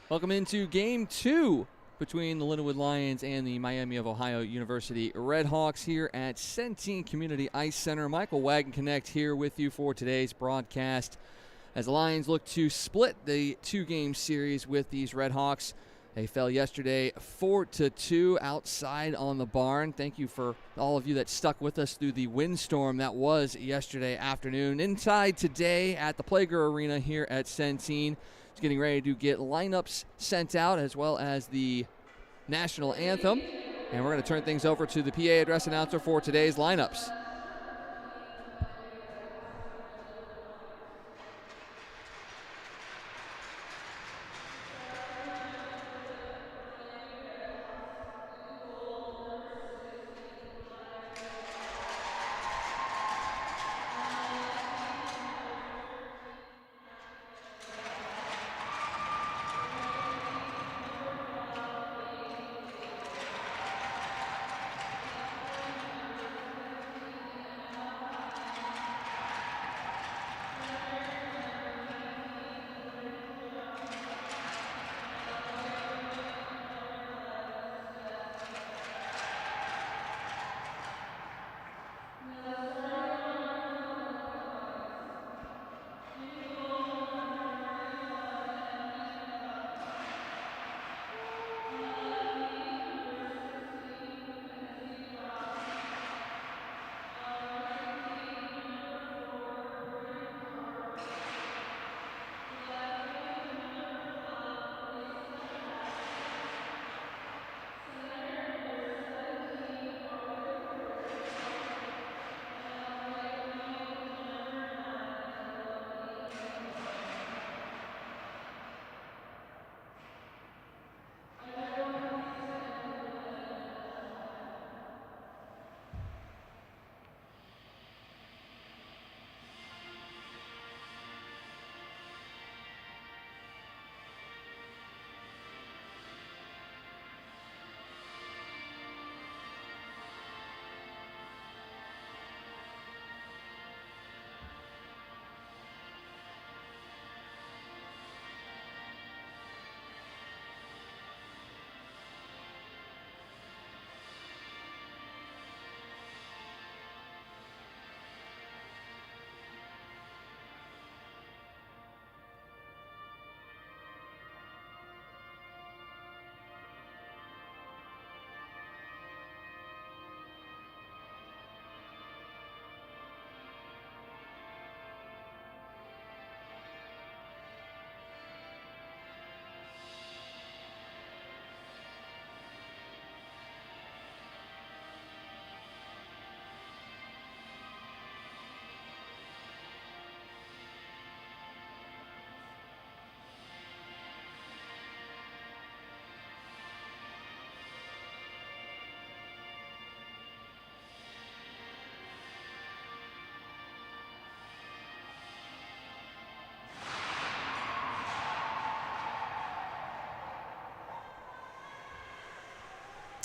Welcome into Game 2 between the Lindenwood Lions and the Miami of Ohio University Redhawks here at Centene Community Ice Center. Michael Wagenknecht here with you for today's broadcast as the Lions look to split the two-game series with these Redhawks. They fell yesterday 4-2 outside on the barn. Thank you for all of you that stuck with us through the windstorm that was yesterday afternoon. Inside today at the Plager Arena here at Centene. Getting ready to get lineups sent out as well as the national anthem. And we're going to turn things over to the PA address announcer for today's lineups.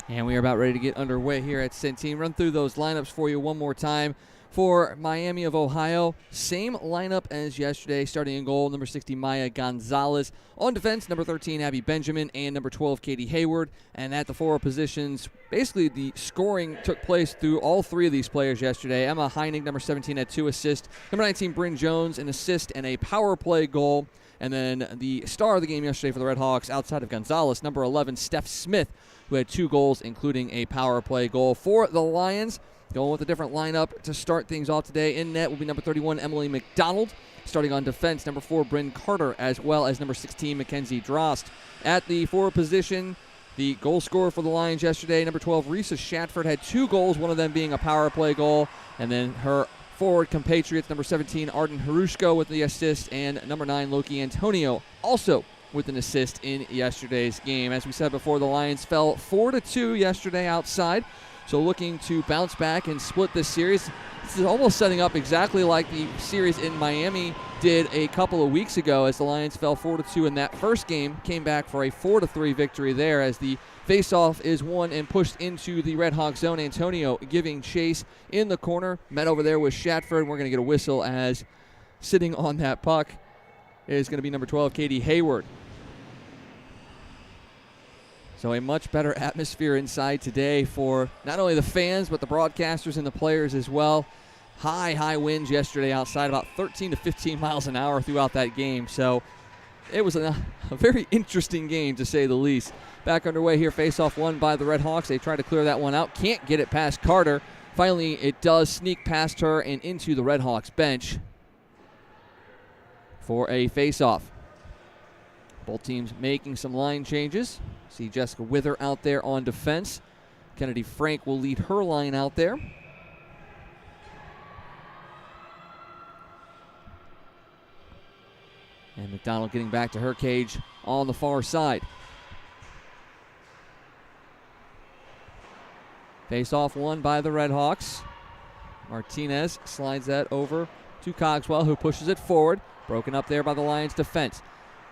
And we are about ready to get underway here at Centene. Run through those lineups for you one more time. For Miami of Ohio, same lineup as yesterday. Starting in goal, number 60, Maya Gonzalez. On defense, number 13, Abby Benjamin, and number 12, Katie Hayward. And at the forward positions, basically the scoring took place through all three of these players yesterday. Emma Heinig, number 17, had 2 assists. Number 19, Bryn Jones, an assist and a power play goal. And then the star of the game yesterday for the Redhawks, outside of Gonzalez, number 11, Steph Smith, who had 2 goals, including a power play goal. For the Lions, going with a different lineup to start things off today. In net will be number 31, Emily McDonald. Starting on defense, number 4, Bryn Carter, as well as number 16, Mackenzie Drost. At the forward position, the goal scorer for the Lions yesterday, number 12, Risa Shatford, had 2 goals, one of them being a power play goal. And then her forward compatriots, number 17, Arden Harushko with the assist, and number 9, Loki Antonio, also with an assist in yesterday's game. As we said before, the Lions fell 4-2 yesterday outside, so looking to bounce back and split this series. This is almost setting up exactly like the series in Miami did a couple of weeks ago, as the Lions fell 4-2 in that first game, came back for a 4-3 victory there, as the faceoff is won and pushed into the Redhawks zone. Antonio giving chase in the corner, met over there with Shatford, and we're going to get a whistle as sitting on that puck is going to be number 12, Katie Hayward. So a much better atmosphere inside today for not only the fans, but the broadcasters and the players as well. High winds yesterday outside, about 13 to 15 miles an hour throughout that game. So it was a very interesting game, to say the least. Back underway here, face-off won by the Redhawks. They try to clear that one out. Can't get it past Carter. Finally, it does sneak past her and into the Redhawks bench for a face-off. Both teams making some line changes. See Jessica Wither out there on defense. Kennedy Frank will lead her line out there. And McDonald getting back to her cage on the far side. Face-off won by the Redhawks. Martinez slides that over to Cogswell, who pushes it forward. Broken up there by the Lions defense.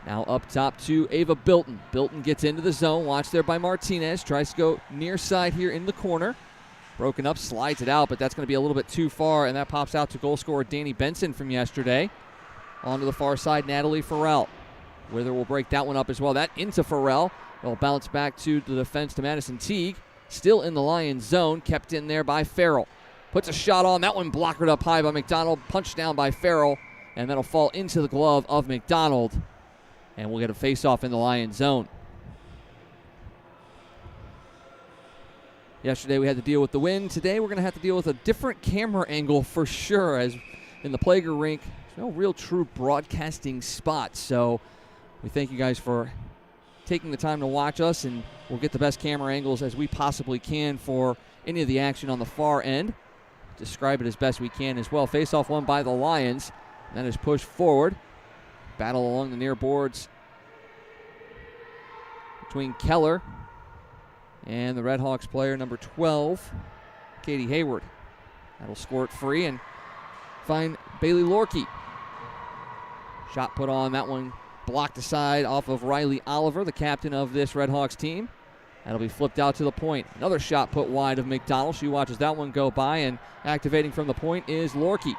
Now up top to Ava Bilton. Bilton gets into the zone. Watched there by Martinez. Tries to go near side here in the corner. Broken up, slides it out, but that's going to be a little bit too far, and that pops out to goal scorer Danny Benson from yesterday. Onto the far side, Natalie Farrell. Wither will break that one up as well. That into Farrell. It'll bounce back to the defense to Madison Teague. Still in the Lions zone, kept in there by Farrell. Puts a shot on. That one blockered up high by McDonald. Punched down by Farrell, and that'll fall into the glove of McDonald. And we'll get a face-off in the Lions zone. Yesterday we had to deal with the wind. Today we're going to have to deal with a different camera angle for sure, as in the Plager rink, there's no real true broadcasting spot. So we thank you guys for taking the time to watch us, and we'll get the best camera angles as we possibly can for any of the action on the far end. Describe it as best we can as well. Face-off won by the Lions. That is pushed forward. Battle along the near boards between Keller and the Redhawks player number 12, Katie Hayward. That'll score it free and find Bailey Lorkey. Shot put on, that one blocked aside off of Riley Oliver, the captain of this Redhawks team. That'll be flipped out to the point. Another shot put wide of McDonald. She watches that one go by, and activating from the point is Lorkey.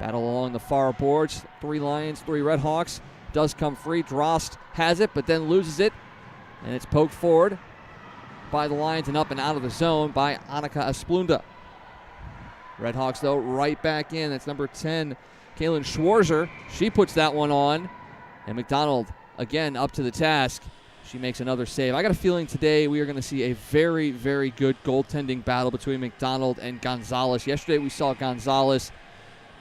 Battle along the far boards. 3 Lions, 3 Redhawks. Does come free. Drost has it, but then loses it. And it's poked forward by the Lions and up and out of the zone by Annika Esplunda. Redhawks, though, right back in. That's number 10, Kaylin Schwarzer. She puts that one on. And McDonald, again, up to the task. She makes another save. I got a feeling today we are going to see a very, very good goaltending battle between McDonald and Gonzalez. Yesterday we saw Gonzalez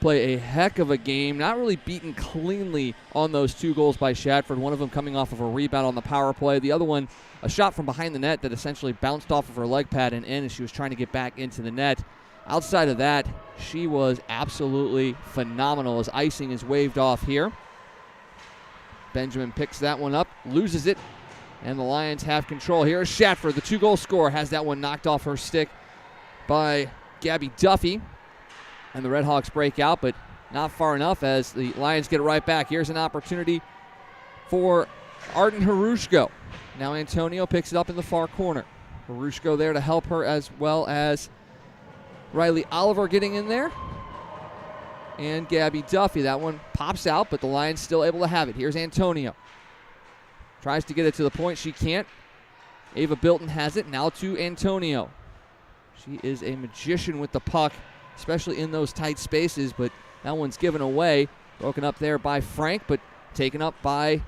play a heck of a game, not really beaten cleanly on those 2 goals by Shatford, one of them coming off of a rebound on the power play, the other one a shot from behind the net that essentially bounced off of her leg pad and in as she was trying to get back into the net. Outside of that, she was absolutely phenomenal as icing is waved off here. Benjamin picks that one up, loses it, and the Lions have control. Here is Shatford, the 2-goal scorer, has that one knocked off her stick by Gabby Duffy. And the Redhawks break out, but not far enough as the Lions get it right back. Here's an opportunity for Arden Harushko. Now Antonio picks it up in the far corner. Harushko there to help her, as well as Riley Oliver getting in there. And Gabby Duffy. That one pops out, but the Lions still able to have it. Here's Antonio. Tries to get it to the point. She can't. Ava Bilton has it. Now to Antonio. She is a magician with the puck, especially in those tight spaces, but that one's given away. Broken up there by Frank, but taken up by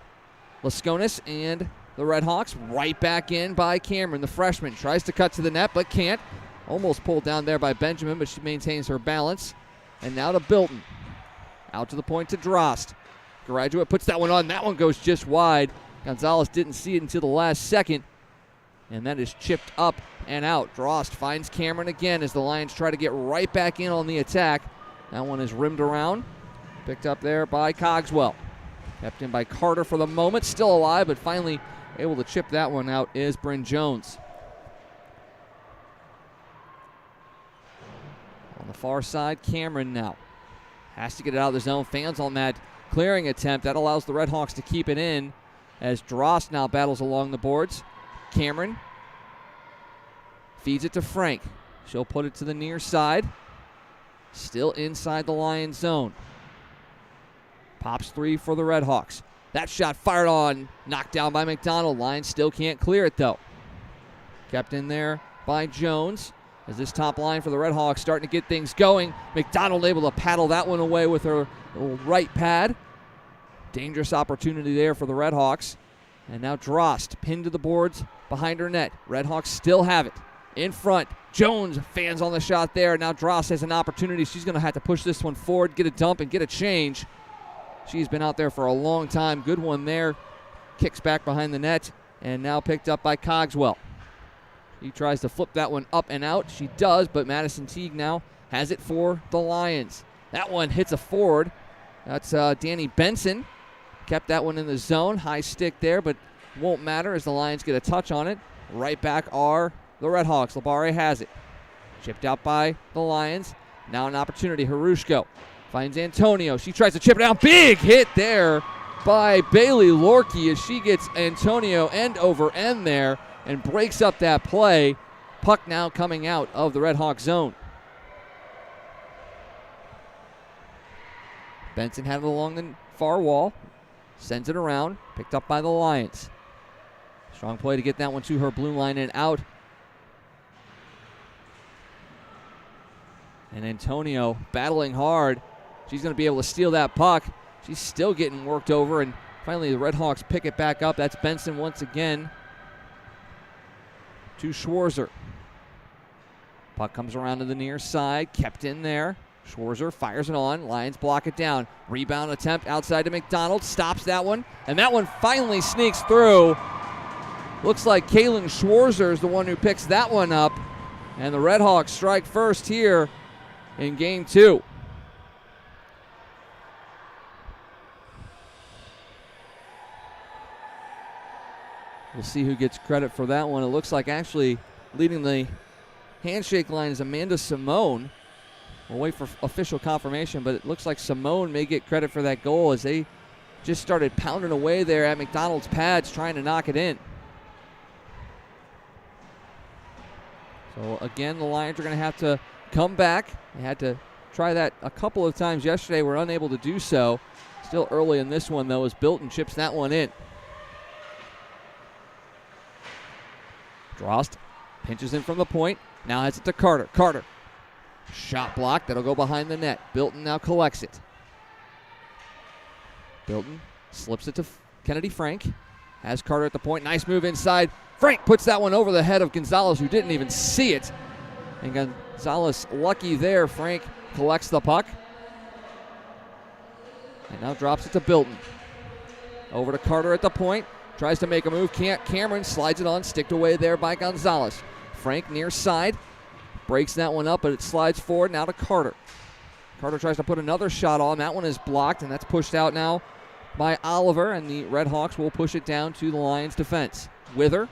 Lasconis and the Redhawks. Right back in by Cameron, the freshman. Tries to cut to the net, but can't. Almost pulled down there by Benjamin, but she maintains her balance. And now to Bilton. Out to the point to Drost. Graduate puts that one on. That one goes just wide. Gonzalez didn't see it until the last second. And that is chipped up and out. Drost finds Cameron again as the Lions try to get right back in on the attack. That one is rimmed around. Picked up there by Cogswell. Kept in by Carter for the moment. Still alive, but finally able to chip that one out is Bryn Jones. On the far side, Cameron now. Has to get it out of the zone. Fans on that clearing attempt. That allows the Redhawks to keep it in as Drost now battles along the boards. Cameron feeds it to Frank. She'll put it to the near side. Still inside the Lions zone. Pops 3 for the Redhawks. That shot fired on, knocked down by McDonald. Lions still can't clear it, though. Kept in there by Jones. As this top line for the Redhawks starting to get things going. McDonald able to paddle that one away with her right pad. Dangerous opportunity there for the Redhawks. And now Drost pinned to the boards behind her net. Redhawks still have it in front. Jones fans on the shot there. Now Drost has an opportunity. She's going to have to push this one forward, get a dump, and get a change. She's been out there for a long time. Good one there. Kicks back behind the net, and now picked up by Cogswell. He tries to flip that one up and out. She does, but Madison Teague now has it for the Lions. That one hits a forward. That's Danny Benson. Kept that one in the zone. High stick there, but won't matter as the Lions get a touch on it. Right back are the Redhawks. Labare has it. Chipped out by the Lions. Now an opportunity. Harushko finds Antonio. She tries to chip it down. Big hit there by Bailey Lorkey as she gets Antonio end over end there and breaks up that play. Puck now coming out of the Redhawk zone. Benson had it along the far wall. Sends it around. Picked up by the Lions. Strong play to get that one to her blue line and out. And Antonio battling hard. She's going to be able to steal that puck. She's still getting worked over, and finally the Redhawks pick it back up. That's Benson once again to Schwarzer. Puck comes around to the near side, kept in there. Schwarzer fires it on. Lions block it down. Rebound attempt outside to McDonald. Stops that one, and that one finally sneaks through. Looks like Kaylin Schwarzer is the one who picks that one up, and the Redhawks strike first here in Game 2. We'll see who gets credit for that one. It looks like actually leading the handshake line is Amanda Simone. We'll wait for official confirmation, but it looks like Simone may get credit for that goal as they just started pounding away there at McDonald's pads trying to knock it in. So again, the Lions are going to have to come back. They had to try that a couple of times yesterday. Were unable to do so. Still early in this one, though, as Bilton chips that one in. Drost pinches in from the point. Now has it to Carter. Carter. Shot blocked. That'll go behind the net. Bilton now collects it. Bilton slips it to Kennedy Frank. Has Carter at the point. Nice move inside. Frank puts that one over the head of Gonzalez, who didn't even see it. And Gonzalez lucky there. Frank collects the puck. And now drops it to Bilton. Over to Carter at the point. Tries to make a move. Can't. Cameron slides it on. Sticked away there by Gonzalez. Frank near side. Breaks that one up, but it slides forward now to Carter. Carter tries to put another shot on. That one is blocked, and that's pushed out now by Oliver, and the Redhawks will push it down to the Lions' defense. Wither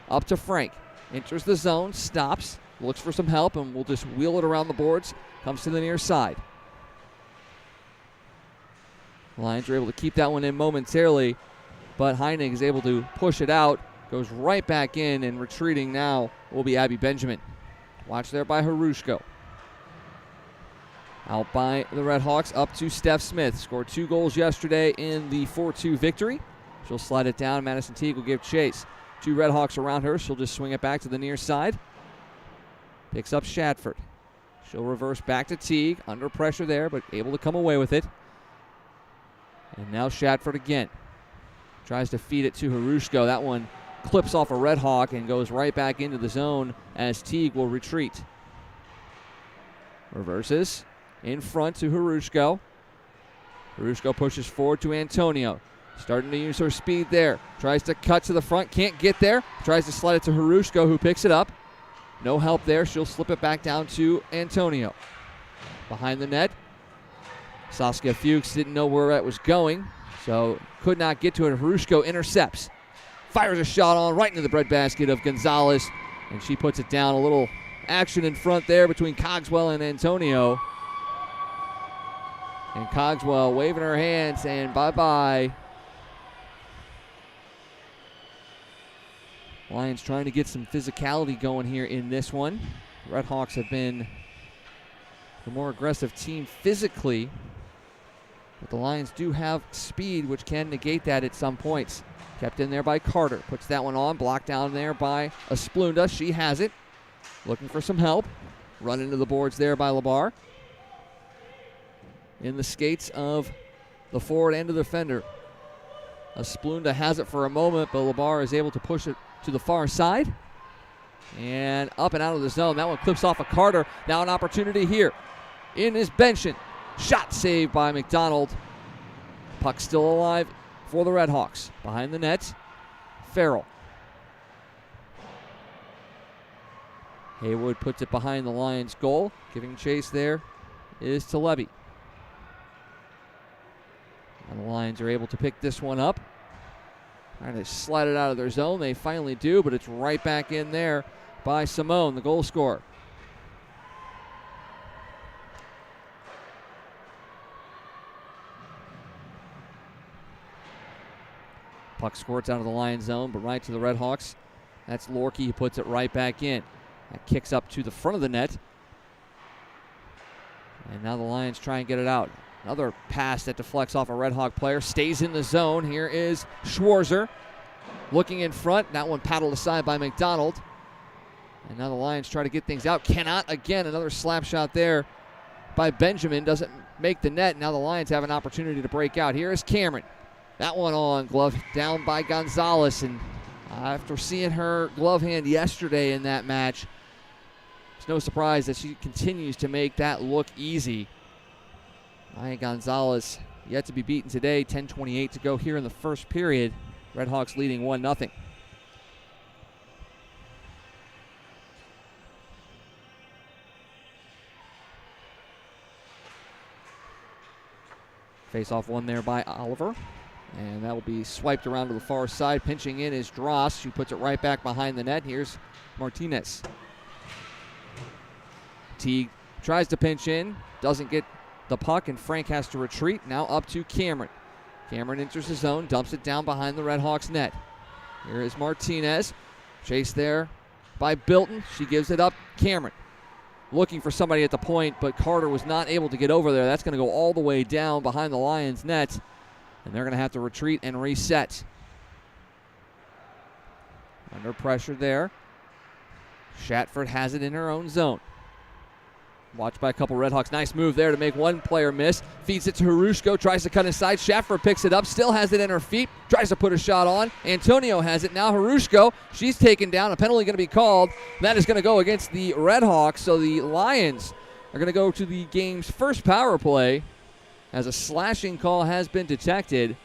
up to Frank. Enters the zone, stops, looks for some help, and will just wheel it around the boards. Comes to the near side. The Lions are able to keep that one in momentarily, but Heinig is able to push it out. Goes right back in, and retreating now will be Abby Benjamin. Watch there by Harushko. Out by the Redhawks, up to Steph Smith. Scored 2 goals yesterday in the 4-2 victory. She'll slide it down. Madison Teague will give chase. 2 Redhawks around her. She'll just swing it back to the near side. Picks up Shatford. She'll reverse back to Teague. Under pressure there, but able to come away with it. And now Shatford again. Tries to feed it to Harushko. That one clips off a Redhawk and goes right back into the zone as Teague will retreat. Reverses in front to Harushko. Harushko pushes forward to Antonio. Starting to use her speed there. Tries to cut to the front. Can't get there. Tries to slide it to Harushko, who picks it up. No help there. She'll slip it back down to Antonio. Behind the net. Saskia Fuchs didn't know where that was going, so could not get to it. Harushko intercepts. Fires a shot on right into the breadbasket of Gonzalez, and she puts it down. A little action in front there between Cogswell and Antonio. And Cogswell waving her hands, and bye-bye. Lions trying to get some physicality going here in this one. Redhawks have been the more aggressive team physically But the Lions do have speed, which can negate that at some points. Kept in there by Carter. Puts that one on. Blocked down there by Asplunda. She has it. Looking for some help. Run into the boards there by Labar. In the skates of the forward end of the defender. Asplunda has it for a moment, but Labar is able to push it to the far side. And up and out of the zone. That one clips off of Carter. Now an opportunity here. In is Benson. Shot saved by McDonald. Puck still alive for the Redhawks. Behind the net, Farrell. Haywood puts it behind the Lions' goal. Giving chase there is to Levy. And the Lions are able to pick this one up. Trying to slide it out of their zone. They finally do, but it's right back in there by Simone, the goal scorer. Puck squirts out of the Lions zone, but right to the Redhawks. That's Lorkie who puts it right back in. That kicks up to the front of the net. And now the Lions try and get it out. Another pass that deflects off a Redhawk player. Stays in the zone. Here is Schwarzer. Looking in front. That one paddled aside by McDonald. And now the Lions try to get things out. Cannot. Again, another slap shot there by Benjamin. Doesn't make the net. Now the Lions have an opportunity to break out. Here is Cameron. That one on, glove down by Gonzalez. And after seeing her glove hand yesterday in that match, it's no surprise that she continues to make that look easy. Maya Gonzalez yet to be beaten today. 10:28 to go here in the first period. Redhawks leading 1-0. Face-off one there by Oliver. And that will be swiped around to the far side. Pinching in is Dross. She puts it right back behind the net. Here's Martinez. Teague tries to pinch in. Doesn't get the puck, and Frank has to retreat. Now up to Cameron. Cameron enters the zone. Dumps it down behind the Redhawks net. Here is Martinez. Chased there by Bilton. She gives it up. Cameron looking for somebody at the point, but Carter was not able to get over there. That's going to go all the way down behind the Lions net. And they're going to have to retreat and reset. Under pressure there. Shatford has it in her own zone. Watched by a couple Redhawks. Nice move there to make one player miss. Feeds it to Harushko. Tries to cut inside. Shatford picks it up. Still has it in her feet. Tries to put a shot on. Antonio has it. Now Harushko. She's taken down. A penalty going to be called. That is going to go against the Redhawks. So the Lions are going to go to the game's first power play, as a slashing call has been detected.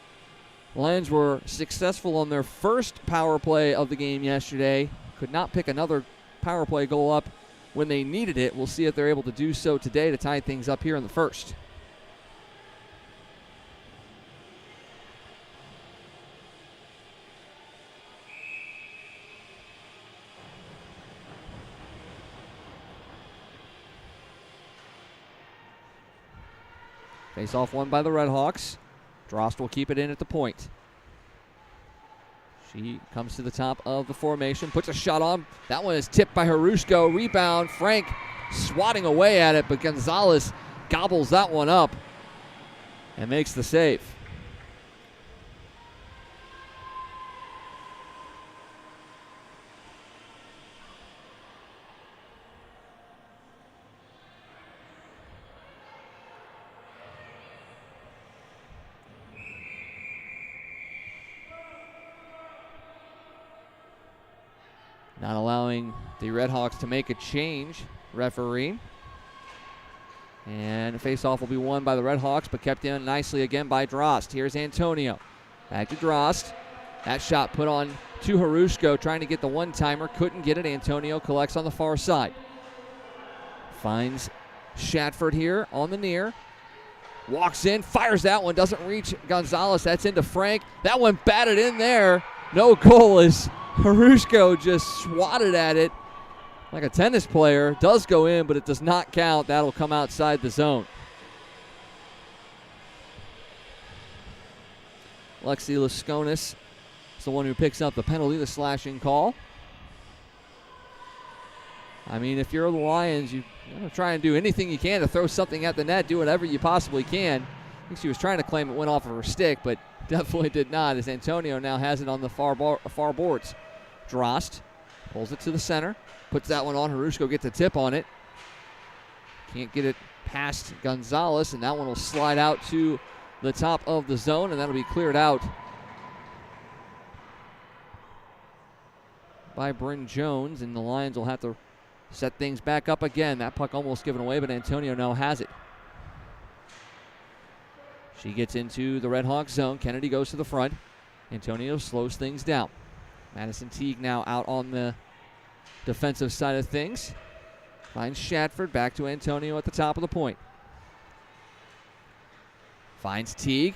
Lions were successful on their first power play of the game yesterday. Could not pick another power play goal up when they needed it. We'll see if they're able to do so today to tie things up here in the first. Face-off won by the Redhawks. Drost will keep it in at the point. She comes to the top of the formation, puts a shot on. That one is tipped by Harushko. Rebound, Frank swatting away at it, but Gonzalez gobbles that one up and makes the save. Not allowing the Redhawks to make a change, referee. And the face-off will be won by the Redhawks, but kept in nicely again by Drost. Here's Antonio. Back to Drost. That shot put on to Harushko, trying to get the one-timer. Couldn't get it. Antonio collects on the far side. Finds Shatford here on the near. Walks in, fires that one. Doesn't reach Gonzalez. That's into Frank. That one batted in there. No goal as Harushko just swatted at it like a tennis player. Does go in, but it does not count. That'll come outside the zone. Lexi Lasconis is the one who picks up the penalty, the slashing call. I mean, if you're the Lions, you try and do anything you can to throw something at the net. Do whatever you possibly can. I think she was trying to claim it went off of her stick, but definitely did not, as Antonio now has it on the far boards. Drost pulls it to the center, puts that one on. Harushko gets a tip on it. Can't get it past Gonzalez, and that one will slide out to the top of the zone, and that'll be cleared out by Bryn Jones, and the Lions will have to set things back up again. That puck almost given away, but Antonio now has it. She gets into the Redhawks zone. Kennedy goes to the front. Antonio slows things down. Madison Teague now out on the defensive side of things. Finds Shatford, back to Antonio at the top of the point. Finds Teague,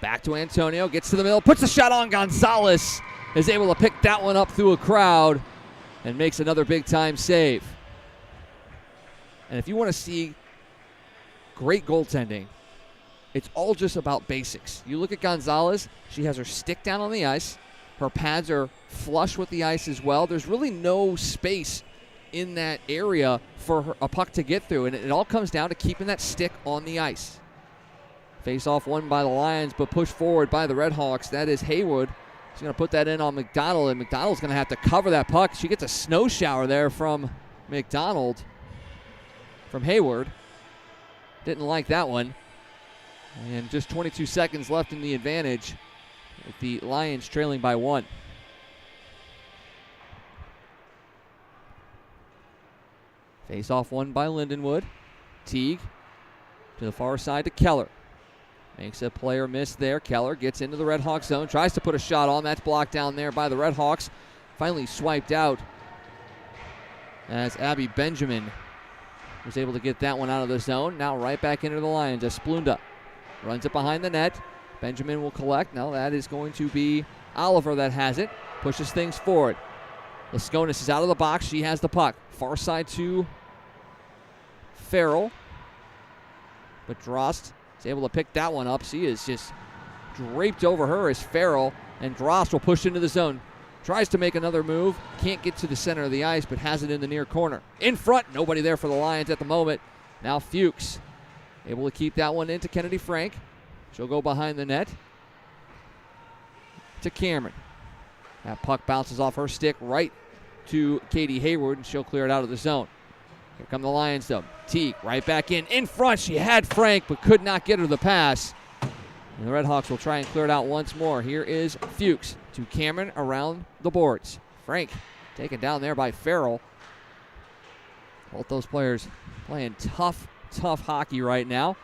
back to Antonio, gets to the middle, puts a shot on. Gonzalez is able to pick that one up through a crowd and makes another big-time save. And if you want to see great goaltending, it's all just about basics. You look at Gonzalez, she has her stick down on the ice. Her pads are flush with the ice as well. There's really no space in that area for a puck to get through, and it all comes down to keeping that stick on the ice. Face-off won by the Lions, but pushed forward by the Redhawks. That is Haywood. She's going to put that in on McDonald, and McDonald's going to have to cover that puck. She gets a snow shower there from McDonald, from Hayward. Didn't like that one. And just 22 seconds left in the advantage, with the Lions trailing by 1. Face-off won by Lindenwood. Teague to the far side to Keller. Makes a player miss there. Keller gets into the Redhawks zone, tries to put a shot on. That's blocked down there by the Redhawks. Finally swiped out as Abby Benjamin was able to get that one out of the zone. Now right back into the Lions as Splunda runs it behind the net. Benjamin will collect. Now that is going to be Oliver that has it. Pushes things forward. Laskonis is out of the box. She has the puck. Far side to Farrell. But Drost is able to pick that one up. She is just draped over her as Farrell, and Drost will push into the zone. Tries to make another move. Can't get to the center of the ice, but has it in the near corner. In front, nobody there for the Lions at the moment. Now Fuchs able to keep that one into Kennedy Frank. She'll go behind the net to Cameron. That puck bounces off her stick right to Katie Hayward, and she'll clear it out of the zone. Here come the Lions, though. Teague right back in front. She had Frank, but could not get her the pass. And the Redhawks will try and clear it out once more. Here is Fuchs to Cameron around the boards. Frank taken down there by Farrell. Both those players playing tough hockey right now.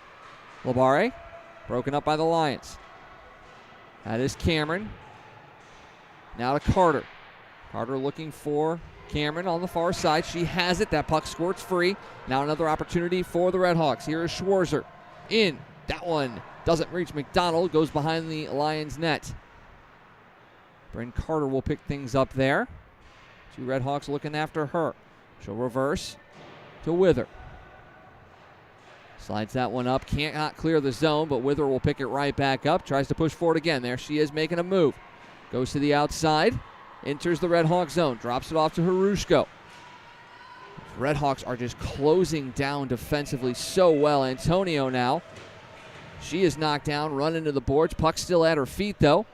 Labare broken up by the Lions. That is Cameron. Now to Carter. Carter looking for Cameron on the far side. She has it. That puck squirts free. Now another opportunity for the Redhawks. Here is Schwarzer. In. That one doesn't reach McDonald. Goes behind the Lions net. Bryn Carter will pick things up there. Two Redhawks looking after her. She'll reverse to Wither. Slides that one up. Can't not clear the zone, but Wither will pick it right back up. Tries to push forward again. There she is making a move. Goes to the outside. Enters the Redhawk zone. Drops it off to Harushko. Redhawks are just closing down defensively so well. Antonio now. She is knocked down, run into the boards. Puck still at her feet, though.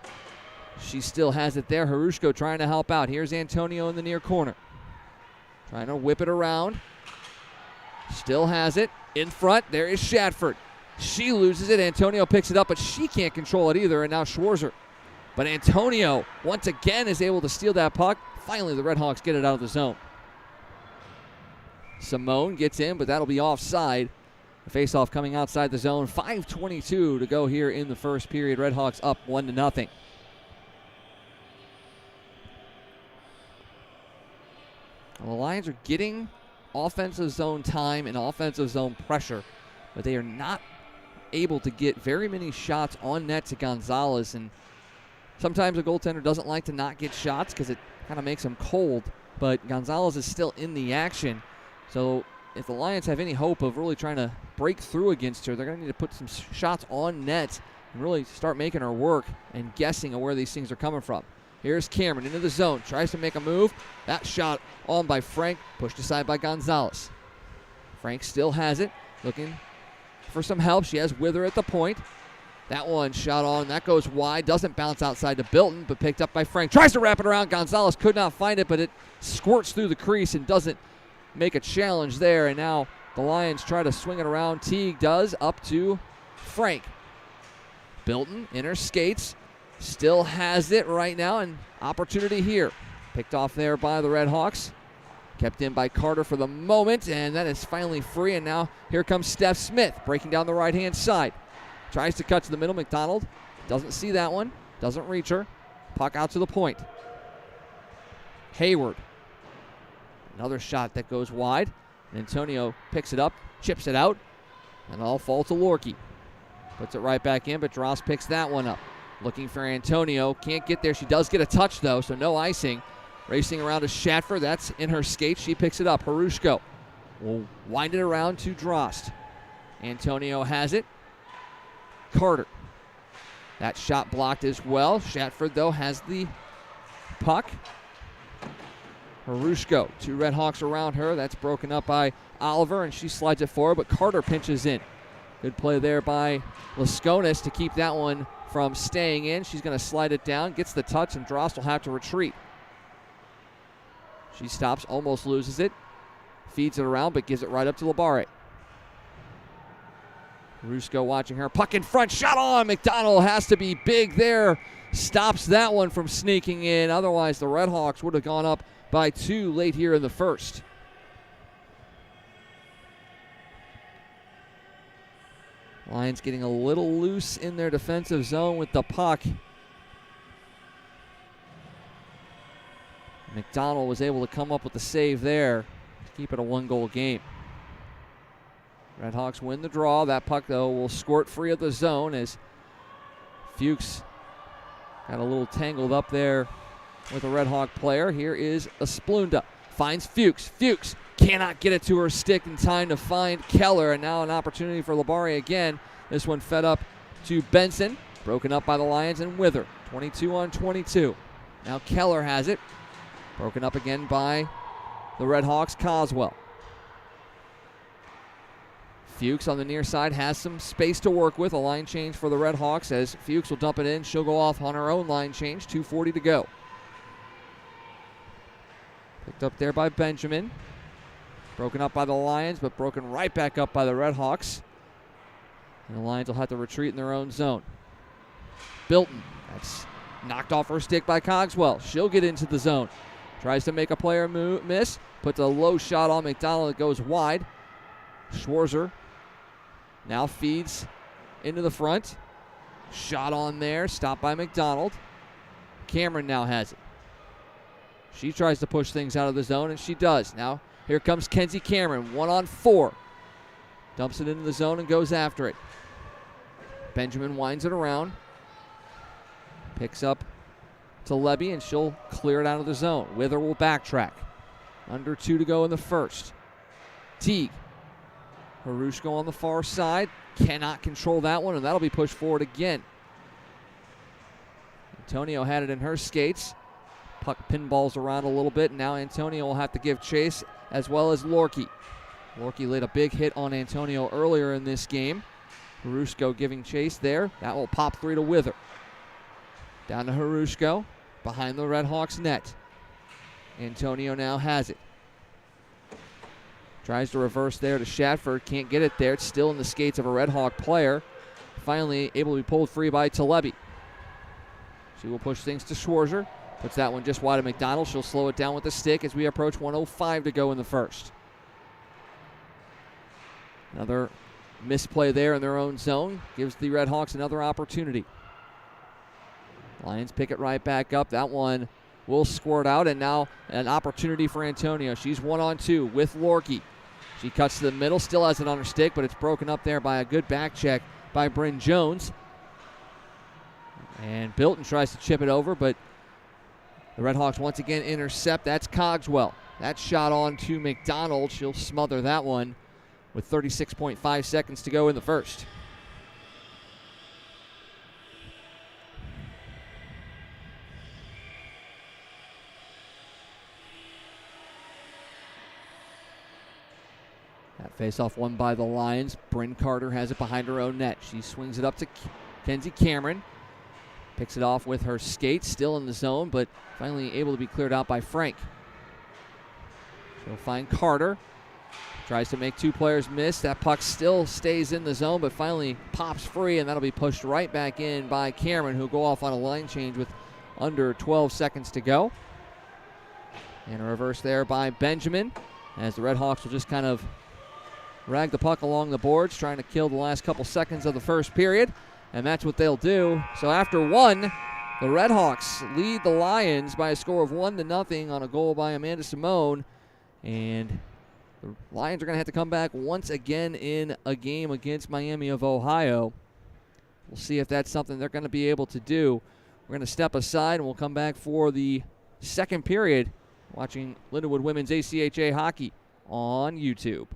She still has it there. Harushko trying to help out. Here's Antonio in the near corner. Trying to whip it around. Still has it. In front, there is Shatford. She loses it. Antonio picks it up, but she can't control it either, and now Schwarzer. But Antonio, once again, is able to steal that puck. Finally, the Redhawks get it out of the zone. Simone gets in, but that'll be offside. The faceoff coming outside the zone. 5:22 to go here in the first period. Redhawks up 1-0. Well, the Lions are getting offensive zone time and offensive zone pressure, but they are not able to get very many shots on net to Gonzalez. And sometimes a goaltender doesn't like to not get shots because it kind of makes them cold, but Gonzalez is still in the action. So if the Lions have any hope of really trying to break through against her, they're going to need to put some shots on net and really start making her work and guessing of where these things are coming from. Here's Cameron into the zone, tries to make a move. That shot on by Frank, pushed aside by Gonzalez. Frank still has it, looking for some help. She has Wither at the point. That one shot on. That goes wide. Doesn't bounce outside to Bilton, but picked up by Frank. Tries to wrap it around. Gonzalez could not find it, but it squirts through the crease and doesn't make a challenge there. And now the Lions try to swing it around. Teague does, up to Frank. Bilton in her skates. Still has it right now, and opportunity here. Picked off there by the Redhawks. Kept in by Carter for the moment, and that is finally free. And now here comes Steph Smith breaking down the right-hand side. Tries to cut to the middle. McDonald doesn't see that one. Doesn't reach her. Puck out to the point. Hayward. Another shot that goes wide. Antonio picks it up, chips it out, and all fall to Lorkie. Puts it right back in, but Dross picks that one up. Looking for Antonio. Can't get there. She does get a touch, though, so no icing. Racing around to Shatford. That's in her skate. She picks it up. Harushko will wind it around to Drost. Antonio has it. Carter. That shot blocked as well. Shatford, though, has the puck. Harushko. 2 Redhawks around her. That's broken up by Oliver, and she slides it forward, but Carter pinches in. Good play there by Laskonis to keep that one from staying in. She's going to slide it down, gets the touch, and Drost will have to retreat. She stops, almost loses it. Feeds it around, but gives it right up to Labare. Rusko watching her. Puck in front, shot on. McDonald has to be big there. Stops that one from sneaking in. Otherwise, the Redhawks would have gone up by 2 late here in the first. Lions getting a little loose in their defensive zone with the puck. McDonald was able to come up with the save there to keep it a 1-goal game. Redhawks win the draw. That puck, though, will squirt free of the zone as Fuchs got a little tangled up there with a Redhawk player. Here is Asplunda. Finds Fuchs. Fuchs cannot get it to her stick in time to find Keller. And now an opportunity for Labare again. This one fed up to Benson. Broken up by the Lions and Wither. 22 on 22. Now Keller has it. Broken up again by the Redhawks, Coswell. Fuchs on the near side has some space to work with. A line change for the Redhawks as Fuchs will dump it in. She'll go off on her own line change. 2:40 to go. Picked up there by Benjamin. Broken up by the Lions, but broken right back up by the Redhawks. And the Lions will have to retreat in their own zone. Bilton. That's knocked off her stick by Cogswell. She'll get into the zone. Tries to make a player miss. Puts a low shot on McDonald. It goes wide. Schwarzer now feeds into the front. Shot on there. Stopped by McDonald. Cameron now has it. She tries to push things out of the zone, and she does. Now here comes Kenzie Cameron. 1-on-4. Dumps it into the zone and goes after it. Benjamin winds it around. Picks up to Levy, and she'll clear it out of the zone. Wither will backtrack. Under 2 to go in the first. Teague. Harushko on the far side. Cannot control that one, and that'll be pushed forward again. Antonio had it in her skates. Puck pinballs around a little bit, and now Antonio will have to give chase, as well as Lorkie. Lorkie laid a big hit on Antonio earlier in this game. Harushko giving chase there. That will pop 3 to Wither. Down to Harushko, behind the Redhawks net. Antonio now has it. Tries to reverse there to Shatford. Can't get it there. It's still in the skates of a Redhawk player. Finally able to be pulled free by Telebi. She will push things to Schwarzer. Puts that one just wide of McDonald. She'll slow it down with the stick as we approach 1:05 to go in the first. Another misplay there in their own zone. Gives the Redhawks another opportunity. Lions pick it right back up. That one will squirt out, and now an opportunity for Antonio. She's 1-on-2 with Lorkie. She cuts to the middle, still has it on her stick, but it's broken up there by a good back check by Bryn Jones. And Bilton tries to chip it over, but the Redhawks once again intercept. That's Cogswell. That shot on to McDonald. She'll smother that one with 36.5 seconds to go in the first. That face-off won by the Lions. Bryn Carter has it behind her own net. She swings it up to Kenzie Cameron. Picks it off with her skate, still in the zone, but finally able to be cleared out by Frank. She'll find Carter. Tries to make two players miss. That puck still stays in the zone, but finally pops free, and that'll be pushed right back in by Cameron, who'll go off on a line change with under 12 seconds to go. And a reverse there by Benjamin, as the Redhawks will just kind of rag the puck along the boards, trying to kill the last couple seconds of the first period, and that's what they'll do. So after one, the Redhawks lead the Lions by a score of 1-0 on a goal by Amanda Simone, and the Lions are going to have to come back once again in a game against Miami of Ohio. We'll see if that's something they're going to be able to do. We're going to step aside, and we'll come back for the second period, watching Lindenwood Women's ACHA hockey on YouTube.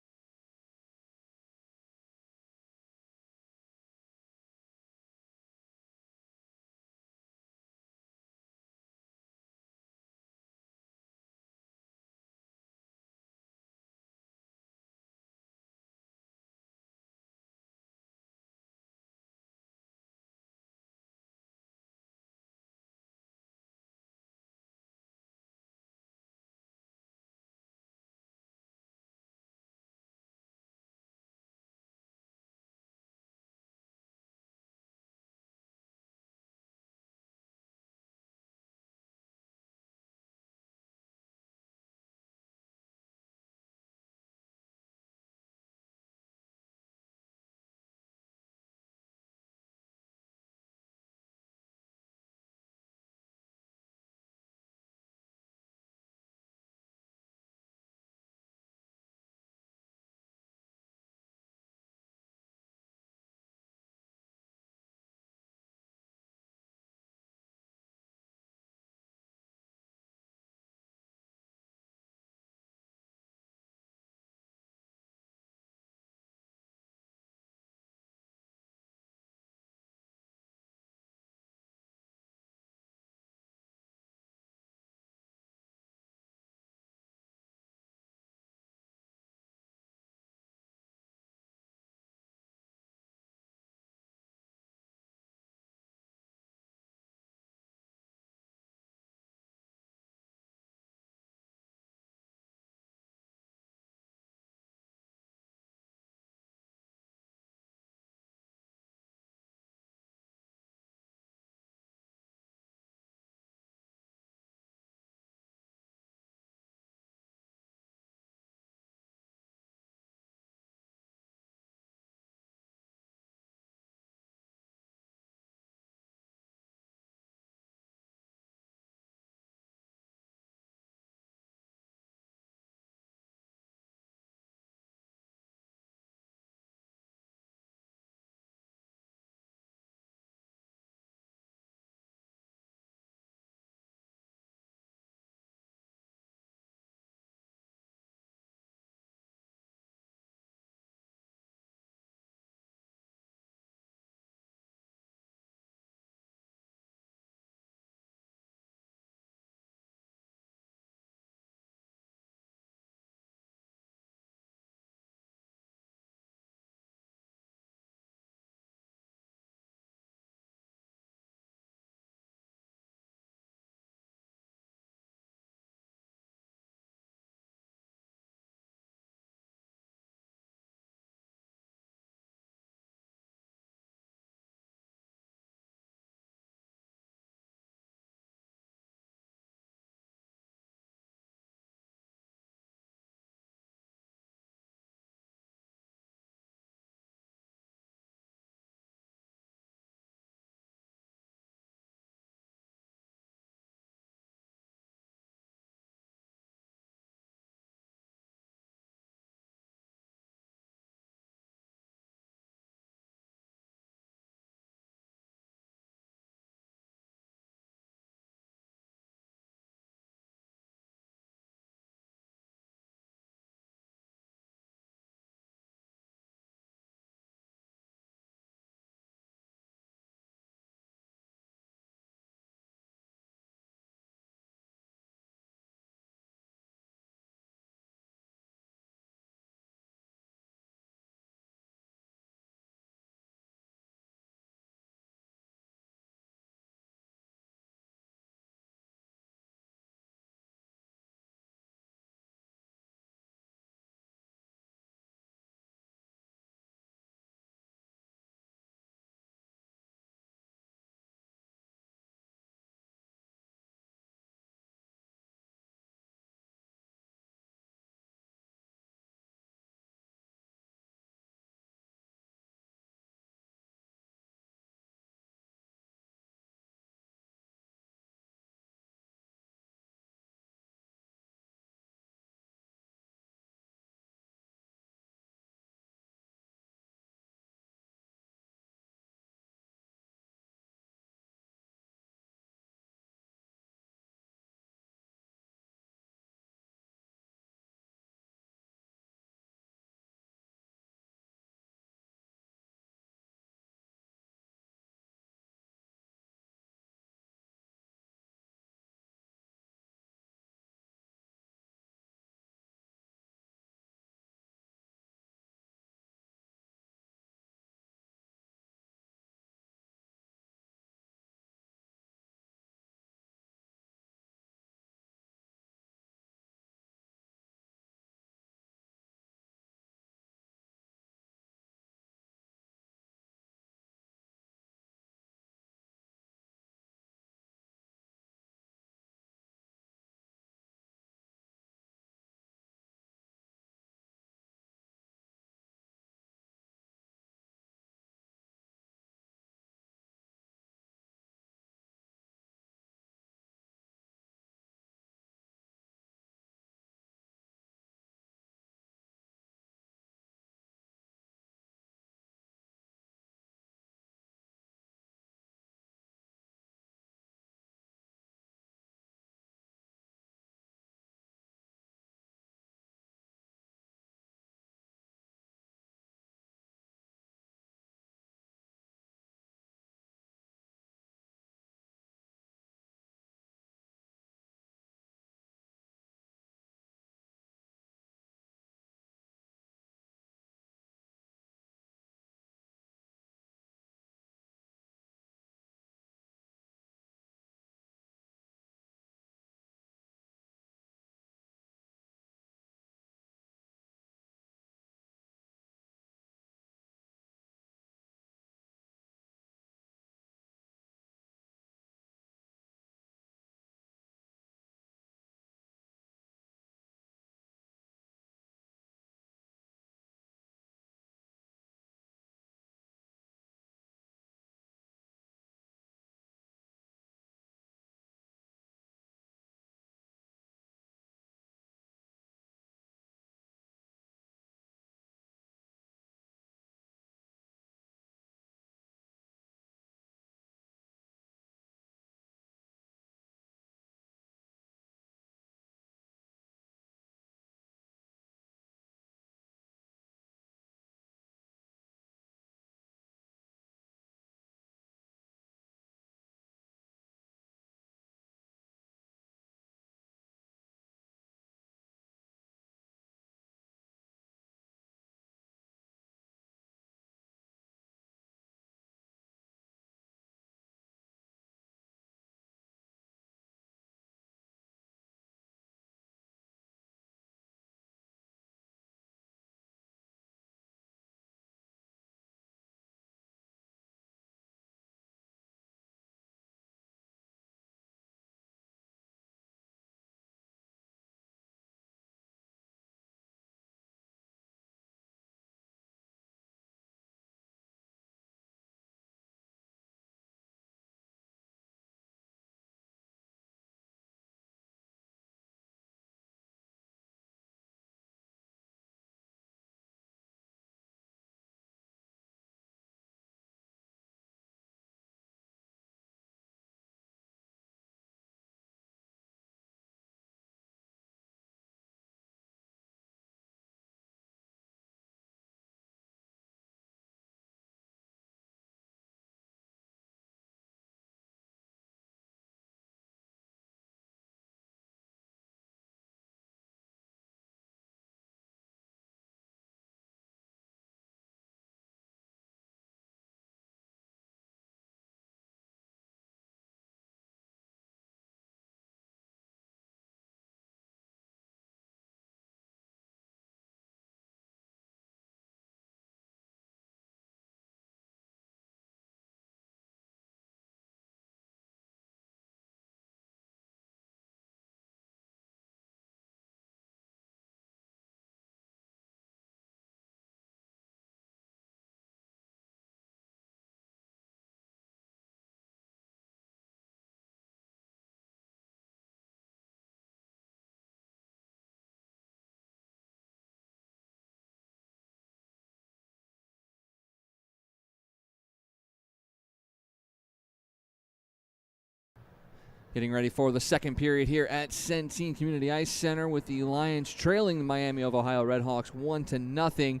Getting ready for the second period here at Centene Community Ice Center with the Lions trailing the Miami of Ohio Redhawks 1-0.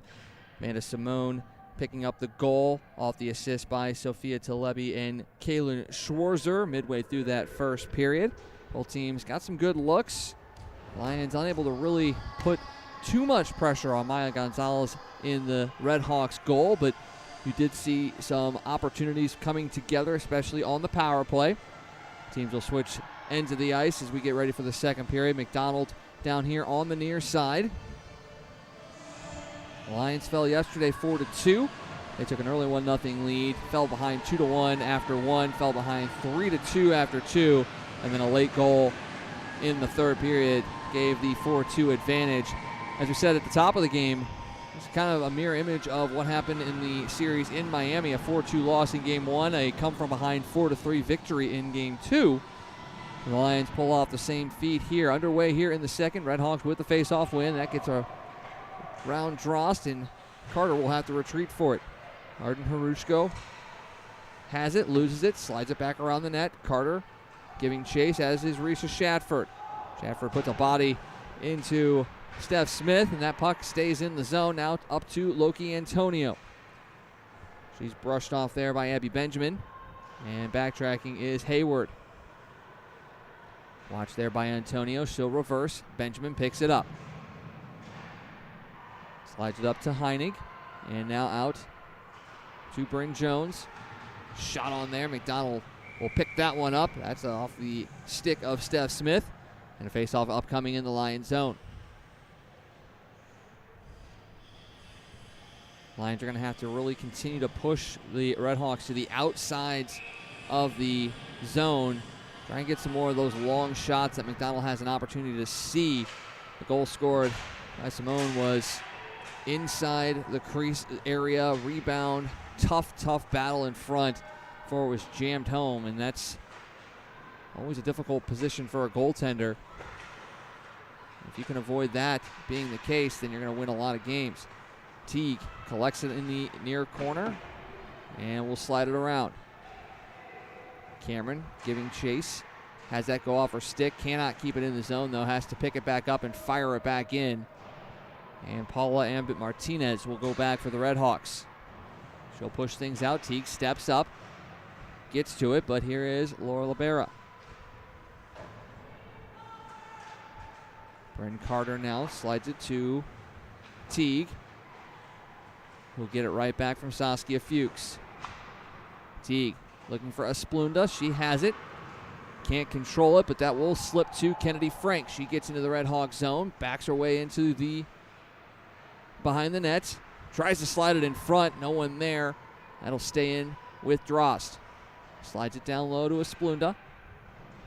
Amanda Simone picking up the goal off the assist by Sophia Talebi and Kaylin Schwarzer midway through that first period. Both teams got some good looks. Lions unable to really put too much pressure on Maya Gonzalez in the Redhawks goal, but you did see some opportunities coming together, especially on the power play. Teams will switch ends of the ice as we get ready for the second period. McDonald down here on the near side. The Lions fell yesterday 4-2. They took an early 1-0 lead, fell behind 2-1 after 1, fell behind 3-2 after 2, and then a late goal in the third period gave the 4-2 advantage. As we said at the top of the game, it's kind of a mirror image of what happened in the series in Miami, a 4-2 loss in Game 1, a come-from-behind 4-3 victory in Game 2. The Lions pull off the same feat here. Underway here in the second. Redhawks with the face-off win. That gets a round Drost, and Carter will have to retreat for it. Arden Harushko has it, loses it, slides it back around the net. Carter giving chase, as is Risa Shadford. Shadford puts a body into Steph Smith, and that puck stays in the zone. Now up to Loki Antonio. She's brushed off there by Abby Benjamin, and backtracking is Hayward. Watch there by Antonio. She'll reverse. Benjamin picks it up. Slides it up to Heinig, and now out to Bryn Jones. Shot on there. McDonald will pick that one up. That's off the stick of Steph Smith, and a face-off upcoming in the Lions zone. Lions are going to have to really continue to push the Redhawks to the outsides of the zone. Try and get some more of those long shots that McDonald has an opportunity to see. The goal scored by Simone was inside the crease area, rebound, tough battle in front before it was jammed home, and that's always a difficult position for a goaltender. If you can avoid that being the case, then you're going to win a lot of games. Teague collects it in the near corner, and we'll slide it around. Cameron giving chase. Has that go off her stick. Cannot keep it in the zone, though. Has to pick it back up and fire it back in. And Paula Ambit Martinez will go back for the Redhawks. She'll push things out. Teague steps up. Gets to it, but here is Laura Libera. Bryn Carter now slides it to Teague. We'll get it right back from Saskia Fuchs. Teague looking for Esplunda. She has it. Can't control it, but that will slip to Kennedy Frank. She gets into the Redhawk zone, backs her way into the behind the net. Tries to slide it in front. No one there. That'll stay in with Drost. Slides it down low to Esplunda.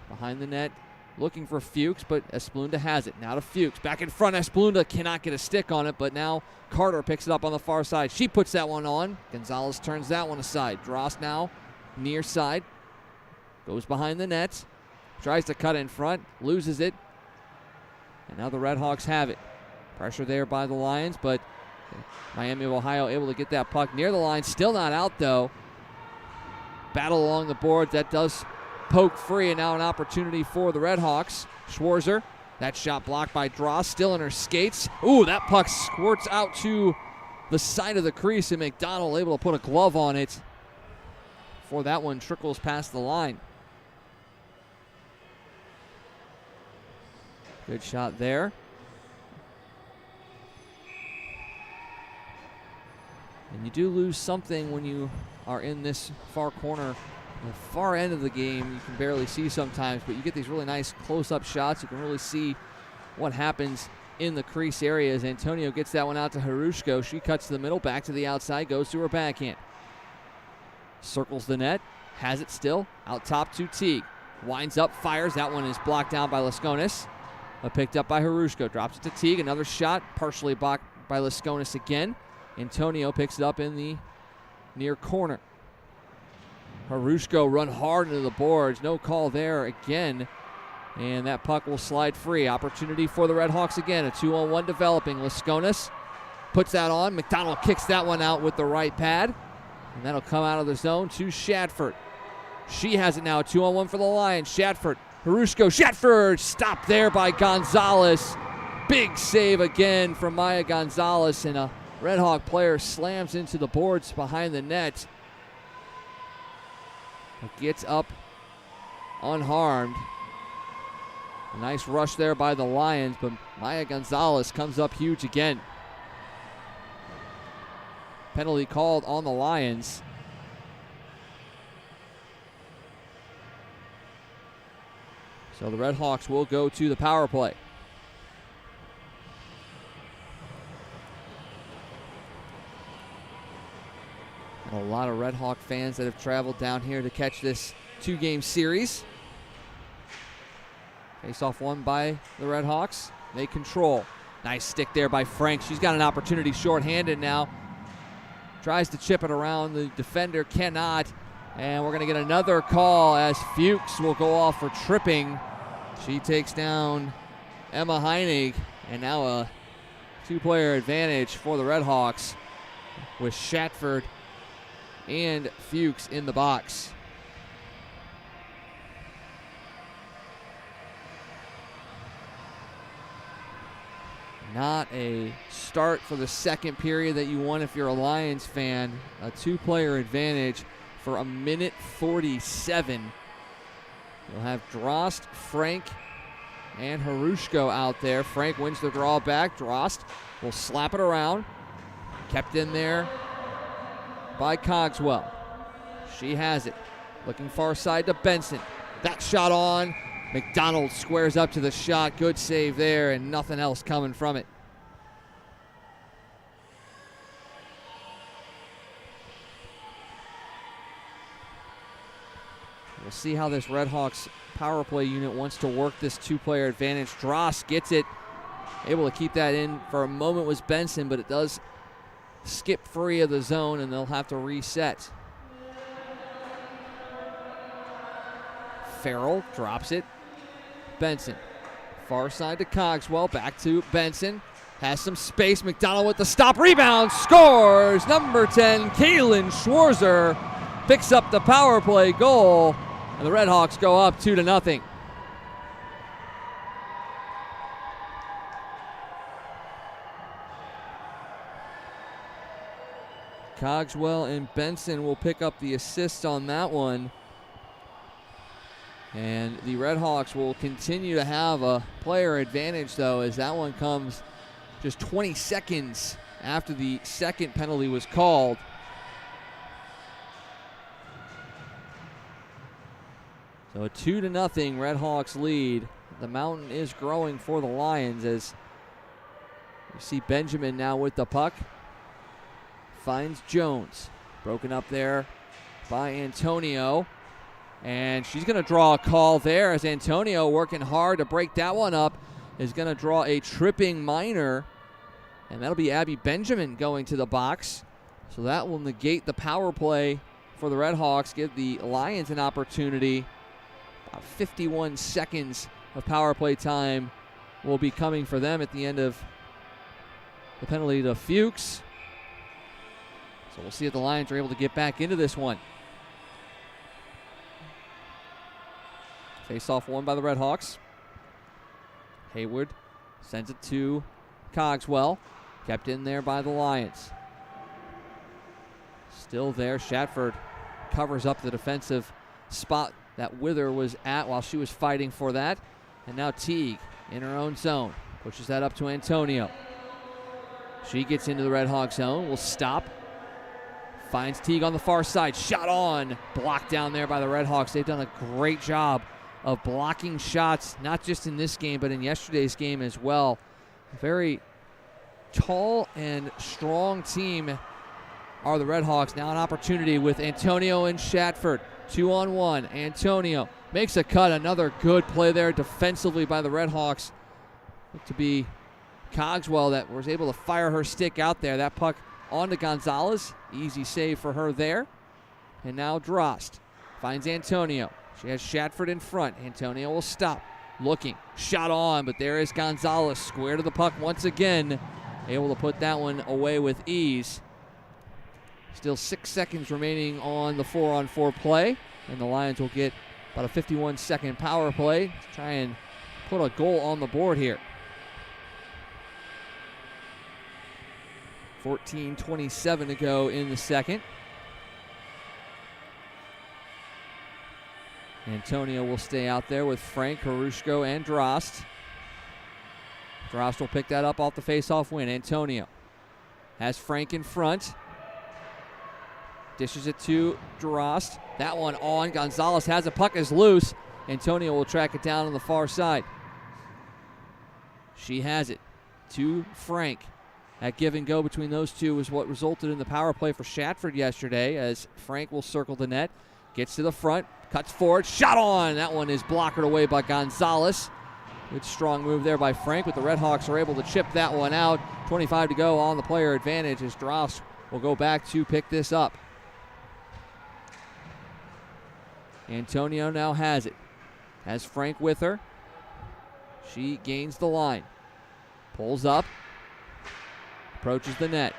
Behind the net, looking for Fuchs, but Esplunda has it. Now to Fuchs. Back in front, Esplunda cannot get a stick on it, but now Carter picks it up on the far side. She puts that one on. Gonzalez turns that one aside. Drost now near side. Goes behind the net. Tries to cut in front. Loses it. And now the Redhawks have it. Pressure there by the Lions, but Miami of Ohio able to get that puck near the line. Still not out, though. Battle along the boards. That does poke free, and now an opportunity for the Redhawks. Schwarzer, that shot blocked by Drost, still in her skates. Ooh, that puck squirts out to the side of the crease, and McDonald able to put a glove on it before that one trickles past the line. Good shot there. And you do lose something when you are in this far corner. The far end of the game, you can barely see sometimes, but you get these really nice close-up shots. You can really see what happens in the crease area as Antonio gets that one out to Harushko. She cuts to the middle, back to the outside, goes to her backhand. Circles the net, has it still, out top to Teague. Winds up, fires. That one is blocked down by Lasconis. But picked up by Harushko. Drops it to Teague. Another shot, partially blocked by Lasconis again. Antonio picks it up in the near corner. Harushko run hard into the boards. No call there again. And that puck will slide free. Opportunity for the Redhawks again. A 2-on-1 developing. Lasconis puts that on. McDonald kicks that one out with the right pad. And that'll come out of the zone to Shadford. She has it now. 2-on-1 for the Lions. Shadford Harushko, Shatford, stopped there by Gonzalez. Big save again from Maya Gonzalez, and a Red Hawk player slams into the boards behind the net. Gets up unharmed. A nice rush there by the Lions, but Maya Gonzalez comes up huge again. Penalty called on the Lions. So the Red Hawks will go to the power play. And a lot of Red Hawk fans that have traveled down here to catch this 2-game series. Face-off won by the Red Hawks. They control. Nice stick there by Frank. She's got an opportunity shorthanded now. Tries to chip it around. The defender cannot. And we're going to get another call as Fuchs will go off for tripping. She takes down Emma Heinig. And now a 2-player advantage for the Red Hawks with Shatford and Fuchs in the box. Not a start for the second period that you want if you're a Lions fan. A 2-player advantage for a minute 47. You'll have Drost, Frank, and Harushko out there. Frank wins the draw back. Drost will slap it around. Kept in there by Cogswell. She has it. Looking far side to Benson. That shot on. McDonald squares up to the shot. Good save there, and nothing else coming from it. We'll see how this Red Hawks power play unit wants to work this 2-player advantage. Dross gets it. Able to keep that in for a moment was Benson, but it does skip free of the zone, and they'll have to reset. Farrell drops it. Benson. Far side to Cogswell. Back to Benson. Has some space. McDonald with the stop. Rebound. Scores. Number 10, Kaylin Schwarzer picks up the power play goal. And the Red Hawks go up 2-0. Cogswell and Benson will pick up the assist on that one. And the Red Hawks will continue to have a player advantage, though, as that one comes just 20 seconds after the second penalty was called. So a 2-0 Red Hawks lead. The mountain is growing for the Lions as you see Benjamin now with the puck. Finds Jones. Broken up there by Antonio. And she's going to draw a call there as Antonio, working hard to break that one up, is going to draw a tripping minor. And that'll be Abby Benjamin going to the box. So that will negate the power play for the Red Hawks, give the Lions an opportunity. About 51 seconds of power play time will be coming for them at the end of the penalty to Fuchs. So we'll see if the Lions are able to get back into this one. Face-off won by the Red Hawks. Hayward sends it to Cogswell. Kept in there by the Lions. Still there. Shatford covers up the defensive spot that Wither was at while she was fighting for that. And now Teague in her own zone. Pushes that up to Antonio. She gets into the Red Hawk zone. Will stop. Finds Teague on the far side. Shot on. Blocked down there by the Red Hawks. They've done a great job of blocking shots, not just in this game, but in yesterday's game as well. A very tall and strong team are the Red Hawks. Now an opportunity with Antonio and Shatford. 2-on-1. Antonio makes a cut. Another good play there defensively by the Red Hawks. Looked to be Cogswell that was able to fire her stick out there. That puck onto Gonzalez. Easy save for her there. And now Drost finds Antonio. She has Shatford in front. Antonio will stop. Looking. Shot on, but there is Gonzalez. Square to the puck once again. Able to put that one away with ease. Still 6 seconds remaining on the 4-on-4 play. And the Lions will get About a 51-second power play to try and put a goal on the board here. 14:27 to go in the second. Antonio will stay out there with Frank, Harushko, and Drost. Drost will pick that up off the face-off win. Antonio has Frank in front. Dishes it to Drost. That one on. Gonzalez has a puck, is loose. Antonio will track it down on the far side. She has it to Frank. That give and go between those two is what resulted in the power play for Shatford yesterday, as Frank will circle the net. Gets to the front, cuts forward, shot on. That one is blockered away by Gonzalez. Good strong move there by Frank, but the Redhawks are able to chip that one out. 25 to go on the player advantage as Drost will go back to pick this up. Antonio now has it. Has Frank with her. She gains the line. Pulls up. Approaches the net.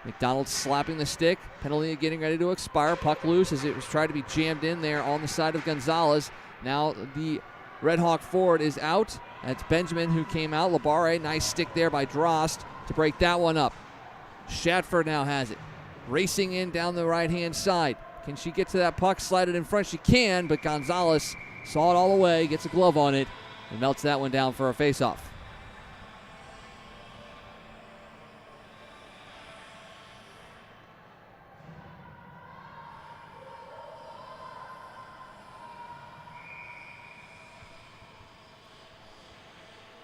McDonald slapping the stick. Penalty getting ready to expire. Puck loose as it was tried to be jammed in there on the side of Gonzalez. Now the Red Hawk forward is out. That's Benjamin who came out. Labare, nice stick there by Drost to break that one up. Shatford now has it. Racing in down the right-hand side. Can she get to that puck? Slide it in front. She can, but Gonzalez saw it all the way, gets a glove on it, and melts that one down for a face-off.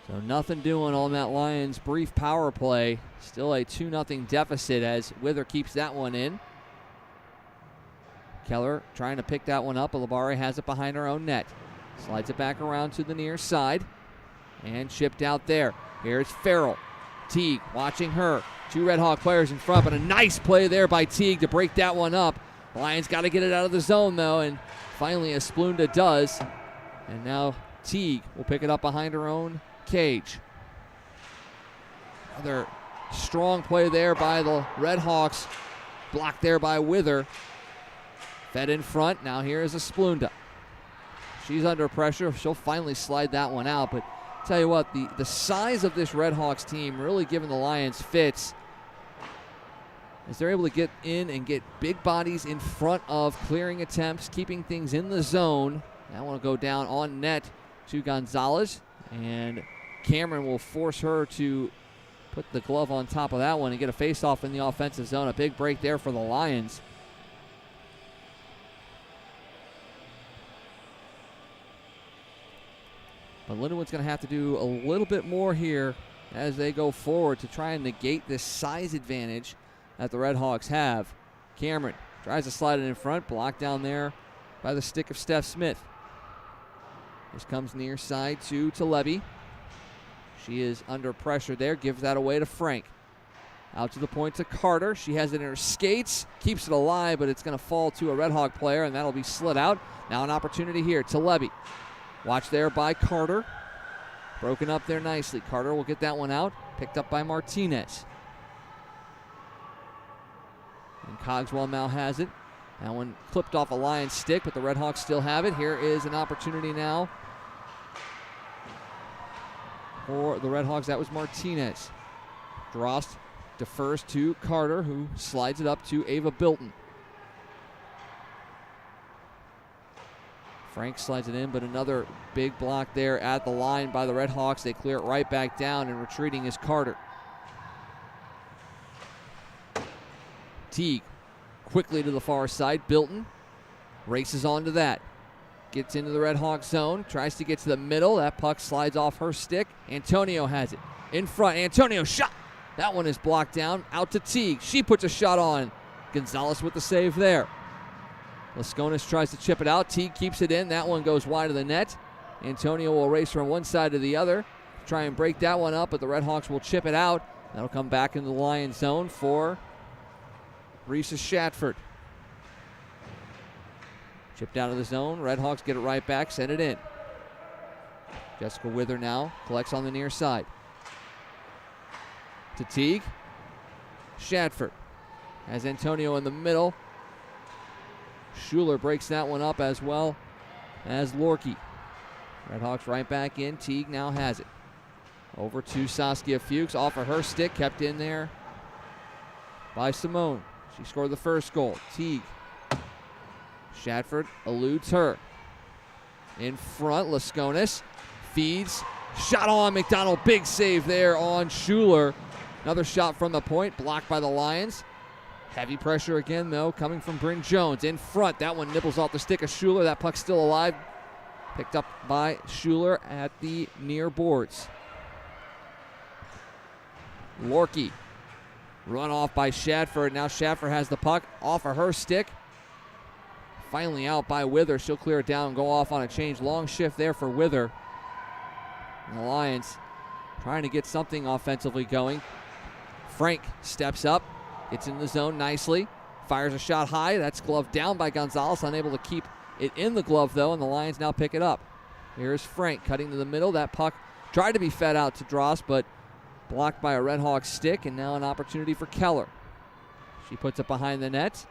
So nothing doing on that Lions brief power play. Still a 2-0 deficit as Wither keeps that one in. Keller trying to pick that one up, but Labare has it behind her own net. Slides it back around to the near side and chipped out there. Here's Farrell. Teague watching her. Two Red Hawk players in front, but a nice play there by Teague to break that one up. Lions got to get it out of the zone though, and finally Esplunda does. And now Teague will pick it up behind her own cage. Another strong play there by the Red Hawks. Blocked there by Wither. Fed in front. Now here is Esplunda. She's under pressure. She'll finally slide that one out. But tell you what, the size of this Red Hawks team really giving the Lions fits as they're able to get in and get big bodies in front of clearing attempts, keeping things in the zone. That one will go down on net to Gonzalez. And Cameron will force her to put the glove on top of that one and get a face-off in the offensive zone. A big break there for the Lions. But Lindenwood's going to have to do a little bit more here as they go forward to try and negate this size advantage that the Red Hawks have. Cameron tries to slide it in front, blocked down there by the stick of Steph Smith. This comes near side to Levy. She is under pressure there, gives that away to Frank. Out to the point to Carter. She has it in her skates, keeps it alive, but it's going to fall to a Red Hawk player, and that'll be slid out. Now an opportunity here to Levy. Watch there by Carter. Broken up there nicely. Carter will get that one out. Picked up by Martinez. And Cogswell now has it. That one clipped off a Lions stick, but the Red Hawks still have it. Here is an opportunity now for the Red Hawks. That was Martinez. Drost defers to Carter, who slides it up to Ava Bilton. Frank slides it in, but another big block there at the line by the Red Hawks. They clear it right back down, and retreating is Carter. Teague quickly to the far side. Bilton races onto that. Gets into the Red Hawk zone. Tries to get to the middle. That puck slides off her stick. Antonio has it. In front. Antonio shot. That one is blocked down. Out to Teague. She puts a shot on. Gonzalez with the save there. Lasconis tries to chip it out. Teague keeps it in. That one goes wide of the net. Antonio will race from one side to the other. Try and break that one up, but the Red Hawks will chip it out. That'll come back into the Lions zone for Reese Shatford. Chipped out of the zone. Red Hawks get it right back. Send it in. Jessica Wither now collects on the near side. To Teague. Shatford has Antonio in the middle. Schuler breaks that one up as well as Lorkie. Redhawks right back in. Teague now has it. Over to Saskia Fuchs. Off of her stick. Kept in there by Simone. She scored the first goal. Teague. Shadford eludes her. In front, Lasconis feeds. Shot on McDonald. Big save there on Schuler. Another shot from the point. Blocked by the Lions. Heavy pressure again, though, coming from Bryn Jones. In front. That one nibbles off the stick of Schuler. That puck's still alive. Picked up by Schuler at the near boards. Lorkie. Run off by Shadford. Now Shadford has the puck off of her stick. Finally out by Wither. She'll clear it down and go off on a change. Long shift there for Wither. And the Lions trying to get something offensively going. Frank steps up. Gets in the zone nicely. Fires a shot high. That's gloved down by Gonzalez. Unable to keep it in the glove, though, and the Lions now pick it up. Here's Frank cutting to the middle. That puck tried to be fed out to Dross, but blocked by a Redhawks stick, and now an opportunity for Keller. She puts it behind the net.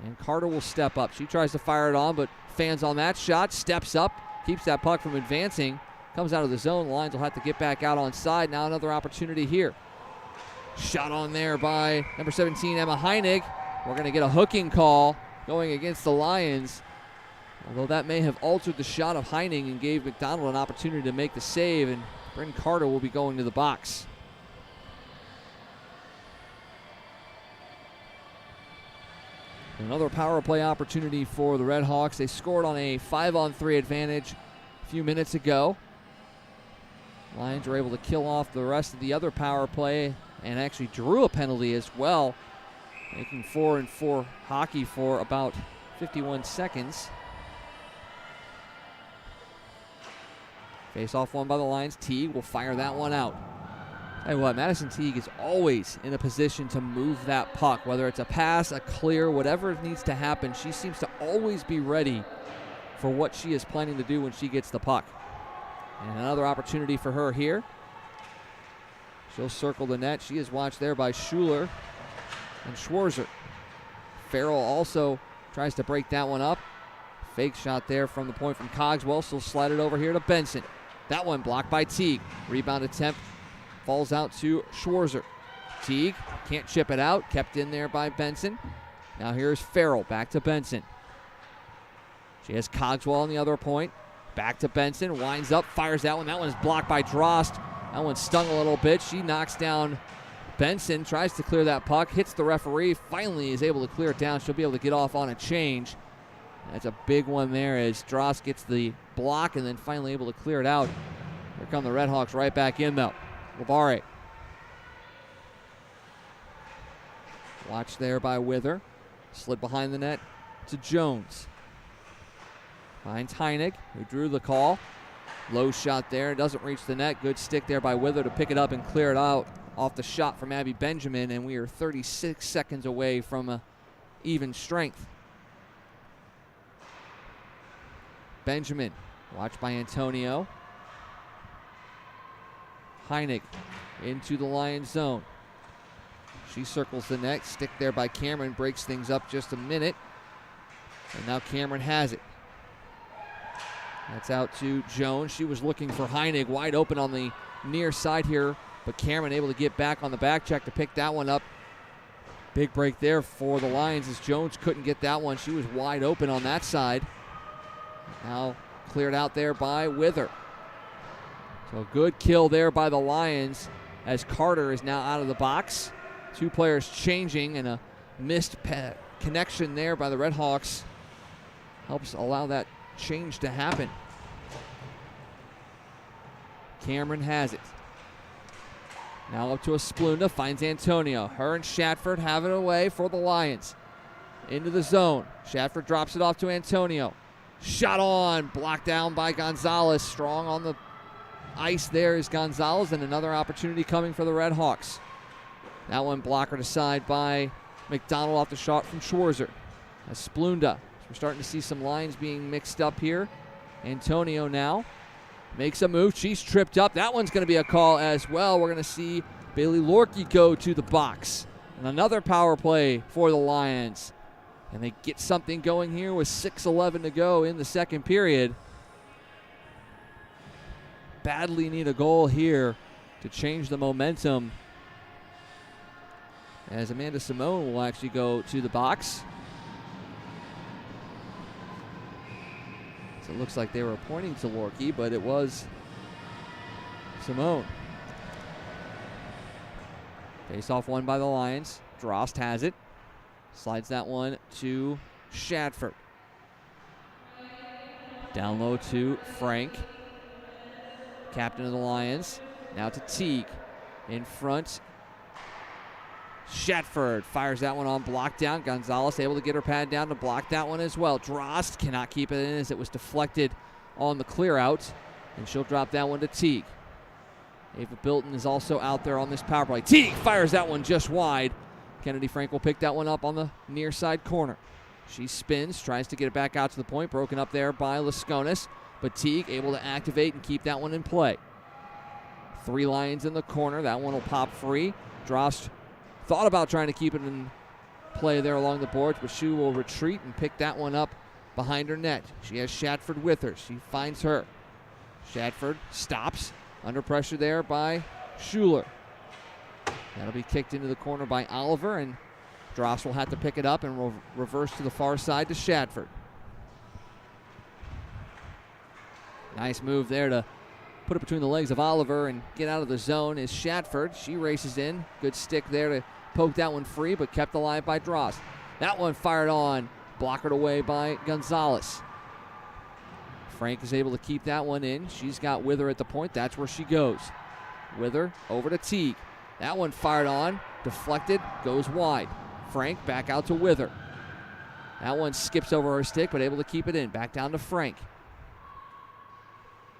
And Carter will step up. She tries to fire it on, but fans on that shot. Steps up, keeps that puck from advancing. Comes out of the zone. The Lions will have to get back out on side. Now another opportunity here. Shot on there by number 17, Emma Heinig. We're going to get a hooking call going against the Lions. Although that may have altered the shot of Heining and gave McDonald an opportunity to make the save, and Bryn Carter will be going to the box. Another power play opportunity for the Redhawks. They scored on a 5-on-3 advantage a few minutes ago. Lions were able to kill off the rest of the other power play and actually drew a penalty as well, making 4-4 hockey for about 51 seconds. Face-off one by the Lions. Teague will fire that one out. Tell you what, Madison Teague is always in a position to move that puck, whether it's a pass, a clear, whatever needs to happen. She seems to always be ready for what she is planning to do when she gets the puck. And another opportunity for her here. She'll circle the net. She is watched there by Schuler and Schwarzer. Farrell also tries to break that one up. Fake shot there from the point from Cogswell. She'll slide it over here to Benson. That one blocked by Teague. Rebound attempt falls out to Schwarzer. Teague can't chip it out. Kept in there by Benson. Now here's Farrell. Back to Benson. She has Cogswell on the other point. Back to Benson. Winds up. Fires that one. That one is blocked by Drost. That one stung a little bit. She knocks down Benson. Tries to clear that puck. Hits the referee. Finally is able to clear it down. She'll be able to get off on a change. That's a big one there as Drost gets the block and then finally able to clear it out. Here come the Redhawks right back in, though. Labare. Watched there by Wither. Slid behind the net to Jones. Finds Heinig, who drew the call. Low shot there. Doesn't reach the net. Good stick there by Wither to pick it up and clear it out off the shot from Abby Benjamin. And we are 36 seconds away from a even strength. Benjamin, watched by Antonio. Heinig into the Lions zone. She circles the net. Stick there by Cameron. Breaks things up just a minute. And now Cameron has it. That's out to Jones. She was looking for Heinig wide open on the near side here, but Cameron able to get back on the back check to pick that one up. Big break there for the Lions as Jones couldn't get that one. She was wide open on that side. Now cleared out there by Wither. So good kill there by the Lions as Carter is now out of the box. Two players changing and a missed connection there by the Redhawks helps allow that change to happen. Cameron has it. Now up to a Splunda, finds Antonio. Her and Shatford have it away for the Lions. Into the zone. Shatford drops it off to Antonio. Shot on, blocked down by Gonzalez. Strong on the ice there is Gonzalez, and another opportunity coming for the Redhawks. That one blockered aside by McDonald off the shot from Schwarzer. As Splunda. We're starting to see some lines being mixed up here. Antonio now makes a move. She's tripped up. That one's going to be a call as well. We're going to see Bailey Lorkie go to the box. And another power play for the Lions. And they get something going here with 6:11 to go in the second period. Badly need a goal here to change the momentum, as Amanda Simone will actually go to the box. So it looks like they were pointing to Lorkey, but it was Simone. Face-off won by the Lions. Drost has it. Slides that one to Shadford. Down low to Frank, captain of the Lions. Now to Teague. In front, Shadford fires that one on, blocked down. Gonzalez able to get her pad down to block that one as well. Drost cannot keep it in as it was deflected on the clear out, and she'll drop that one to Teague. Ava Bilton is also out there on this power play. Teague fires that one just wide. Kennedy Frank will pick that one up on the near side corner. She spins, tries to get it back out to the point, broken up there by Lasconis, but Teague able to activate and keep that one in play. 3 Lions in the corner. That one will pop free. Drost thought about trying to keep it in play there along the boards, but she will retreat and pick that one up behind her net. She has Shadford with her. She finds her. Shadford stops, under pressure there by Schuler. That'll be kicked into the corner by Oliver, and Drost will have to pick it up and will reverse to the far side to Shadford. Nice move there to put it between the legs of Oliver and get out of the zone is Shadford. She races in. Good stick there to poke that one free, but kept alive by Drost. That one fired on, blockered away by Gonzalez. Frank is able to keep that one in. She's got Wither at the point. That's where she goes. Wither over to Teague. That one fired on, deflected, goes wide. Frank back out to Wither. That one skips over her stick, but able to keep it in. Back down to Frank.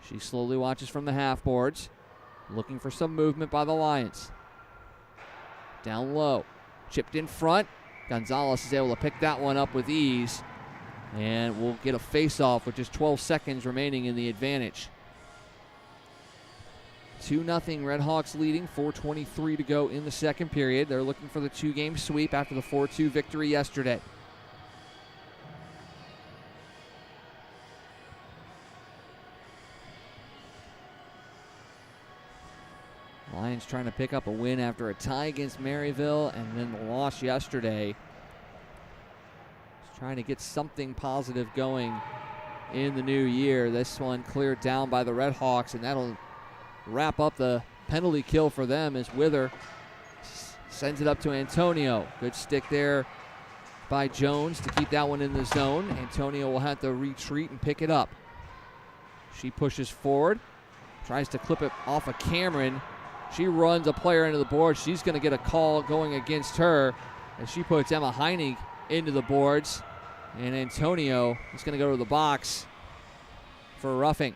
She slowly watches from the half boards, looking for some movement by the Lions. Down low, chipped in front. Gonzalez is able to pick that one up with ease, and we'll get a face-off with just 12 seconds remaining in the advantage. 2-0 Redhawks leading, 4:23 to go in the second period. They're looking for the 2-game sweep after the 4-2 victory yesterday. Lions trying to pick up a win after a tie against Maryville and then the loss yesterday. Just trying to get something positive going in the new year. This one cleared down by the Redhawks, and that'll wrap up the penalty kill for them as Wither sends it up to Antonio. Good stick there by Jones to keep that one in the zone. Antonio will have to retreat and pick it up. She pushes forward, tries to clip it off of Cameron. She runs a player into the board. She's going to get a call going against her as she puts Emma Heinig into the boards. And Antonio is going to go to the box for roughing.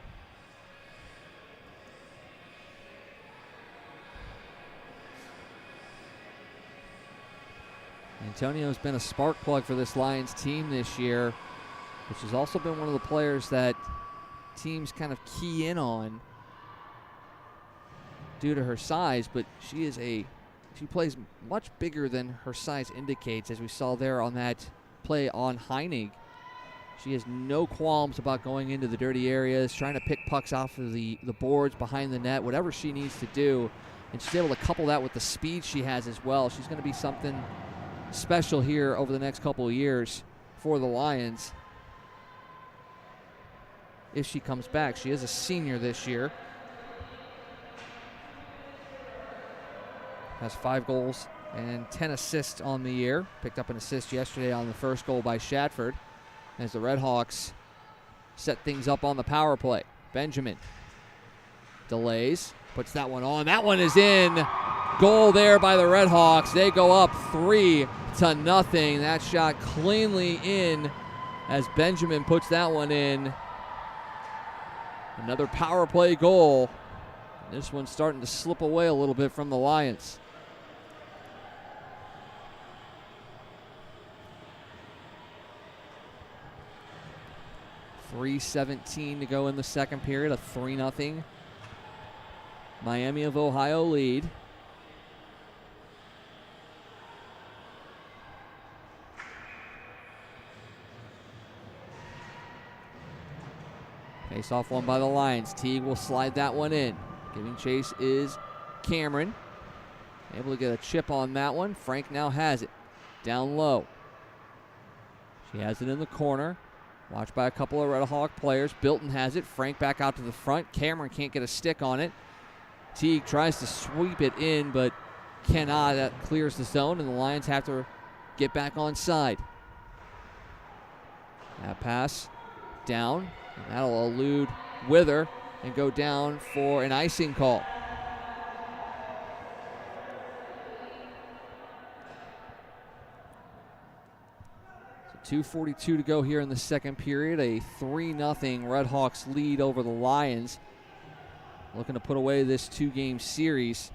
Antonio's been a spark plug for this Lions team this year, which has also been one of the players that teams kind of key in on due to her size, but she plays much bigger than her size indicates, as we saw there on that play on Heinig. She has no qualms about going into the dirty areas, trying to pick pucks off of the boards behind the net, whatever she needs to do, and she's able to couple that with the speed she has as well. She's going to be something special here over the next couple of years for the Lions if she comes back. She is a senior this year. Has 5 goals and 10 assists on the year. Picked up an assist yesterday on the first goal by Shadford as the Redhawks set things up on the power play. Benjamin delays, puts that one on. That one is in. Goal there by the Redhawks. They go up 3-0. That shot cleanly in as Benjamin puts that one in. Another power play goal. This one's starting to slip away a little bit from the Lions. .3:17 to go in the second period. A 3-0 Miami of Ohio lead. Face off one by the Lions. Teague will slide that one in. Giving chase is Cameron. Able to get a chip on that one. Frank now has it. Down low. She has it in the corner. Watched by a couple of Redhawk players. Bilton has it. Frank back out to the front. Cameron can't get a stick on it. Teague tries to sweep it in, but cannot. That clears the zone, and the Lions have to get back on side. That pass down, and that'll elude Wither and go down for an icing call. So 2:42 to go here in the second period. A 3-0 Redhawks lead over the Lions. Looking to put away this 2-game series.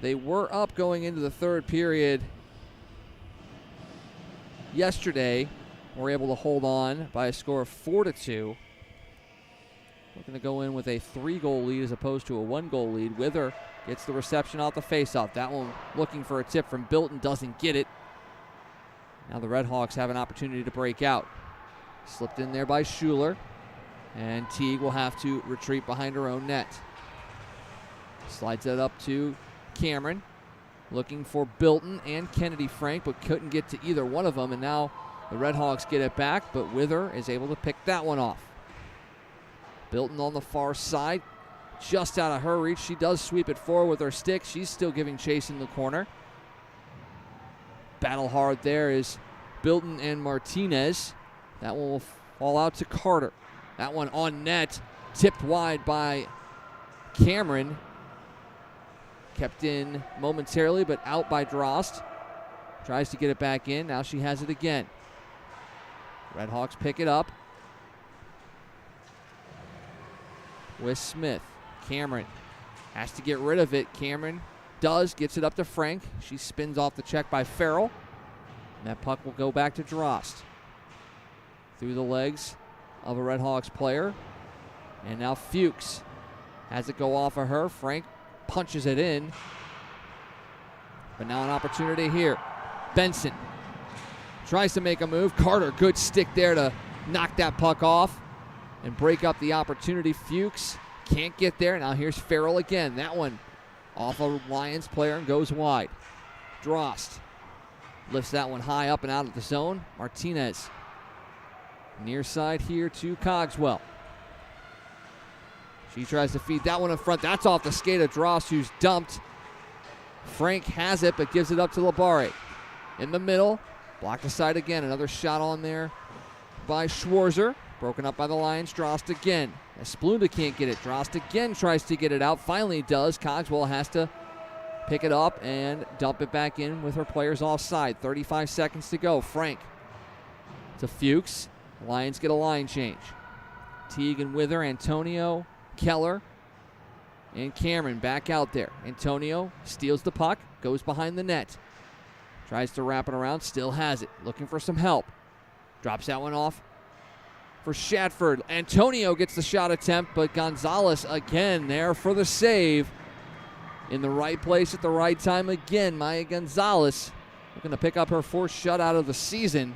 They were up going into the third period yesterday. Were able to hold on by a score of 4-2. Looking to go in with a 3-goal lead as opposed to a 1-goal lead. Wither gets the reception off the faceoff. That one looking for a tip from Bilton, doesn't get it. Now the Redhawks have an opportunity to break out. Slipped in there by Schuler. And Teague will have to retreat behind her own net. Slides that up to Cameron. Looking for Bilton and Kennedy Frank, but couldn't get to either one of them. And now the Redhawks get it back, but Wither is able to pick that one off. Bilton on the far side, just out of her reach. She does sweep it forward with her stick. She's still giving chase in the corner. Battle hard there is Bilton and Martinez. That one will fall out to Carter. That one on net, tipped wide by Cameron. Kept in momentarily, but out by Drost. Tries to get it back in. Now she has it again. Redhawks pick it up with Smith. Cameron has to get rid of it. Cameron does, gets it up to Frank. She spins off the check by Farrell. And that puck will go back to Drost. Through the legs of a Redhawks player. And now Fuchs has it go off of her. Frank punches it in. But now an opportunity here. Benson tries to make a move. Carter, good stick there to knock that puck off and break up the opportunity. Fuchs can't get there. Now here's Farrell again. That one off a Lions player and goes wide. Drost lifts that one high up and out of the zone. Martinez near side here to Cogswell. She tries to feed that one in front. That's off the skate of Drost, who's dumped. Frank has it, but gives it up to Labare. In the middle, blocked aside again. Another shot on there by Schwarzer. Broken up by the Lions. Drost again. Splunda can't get it. Drost again tries to get it out. Finally does. Cogswell has to pick it up and dump it back in with her players offside. 35 seconds to go. Frank to Fuchs. Lions get a line change. Teague and Wither, Antonio, Keller, and Cameron back out there. Antonio steals the puck, goes behind the net. Tries to wrap it around, still has it. Looking for some help. Drops that one off for Shatford. Antonio gets the shot attempt, but Gonzalez again there for the save. In the right place at the right time again. Maya Gonzalez looking to pick up her fourth shutout of the season.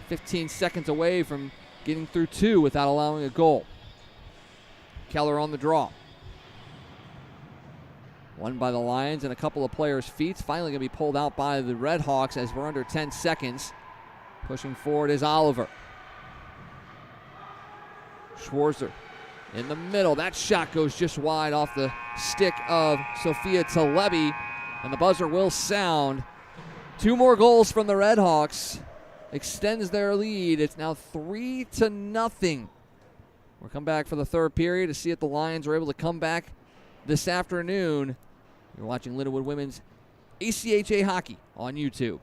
15 seconds away from getting through two without allowing a goal. Keller on the draw. Won by the Lions and a couple of players' feet. Finally going to be pulled out by the Redhawks as we're under 10 seconds. Pushing forward is Oliver. Schwarzer in the middle. That shot goes just wide off the stick of Sophia Talebi, and the buzzer will sound. Two more goals from the Redhawks. Extends their lead. It's now 3-0. We'll come back for the third period to see if the Lions are able to come back this afternoon. You're watching Lindenwood Women's ACHA Hockey on YouTube.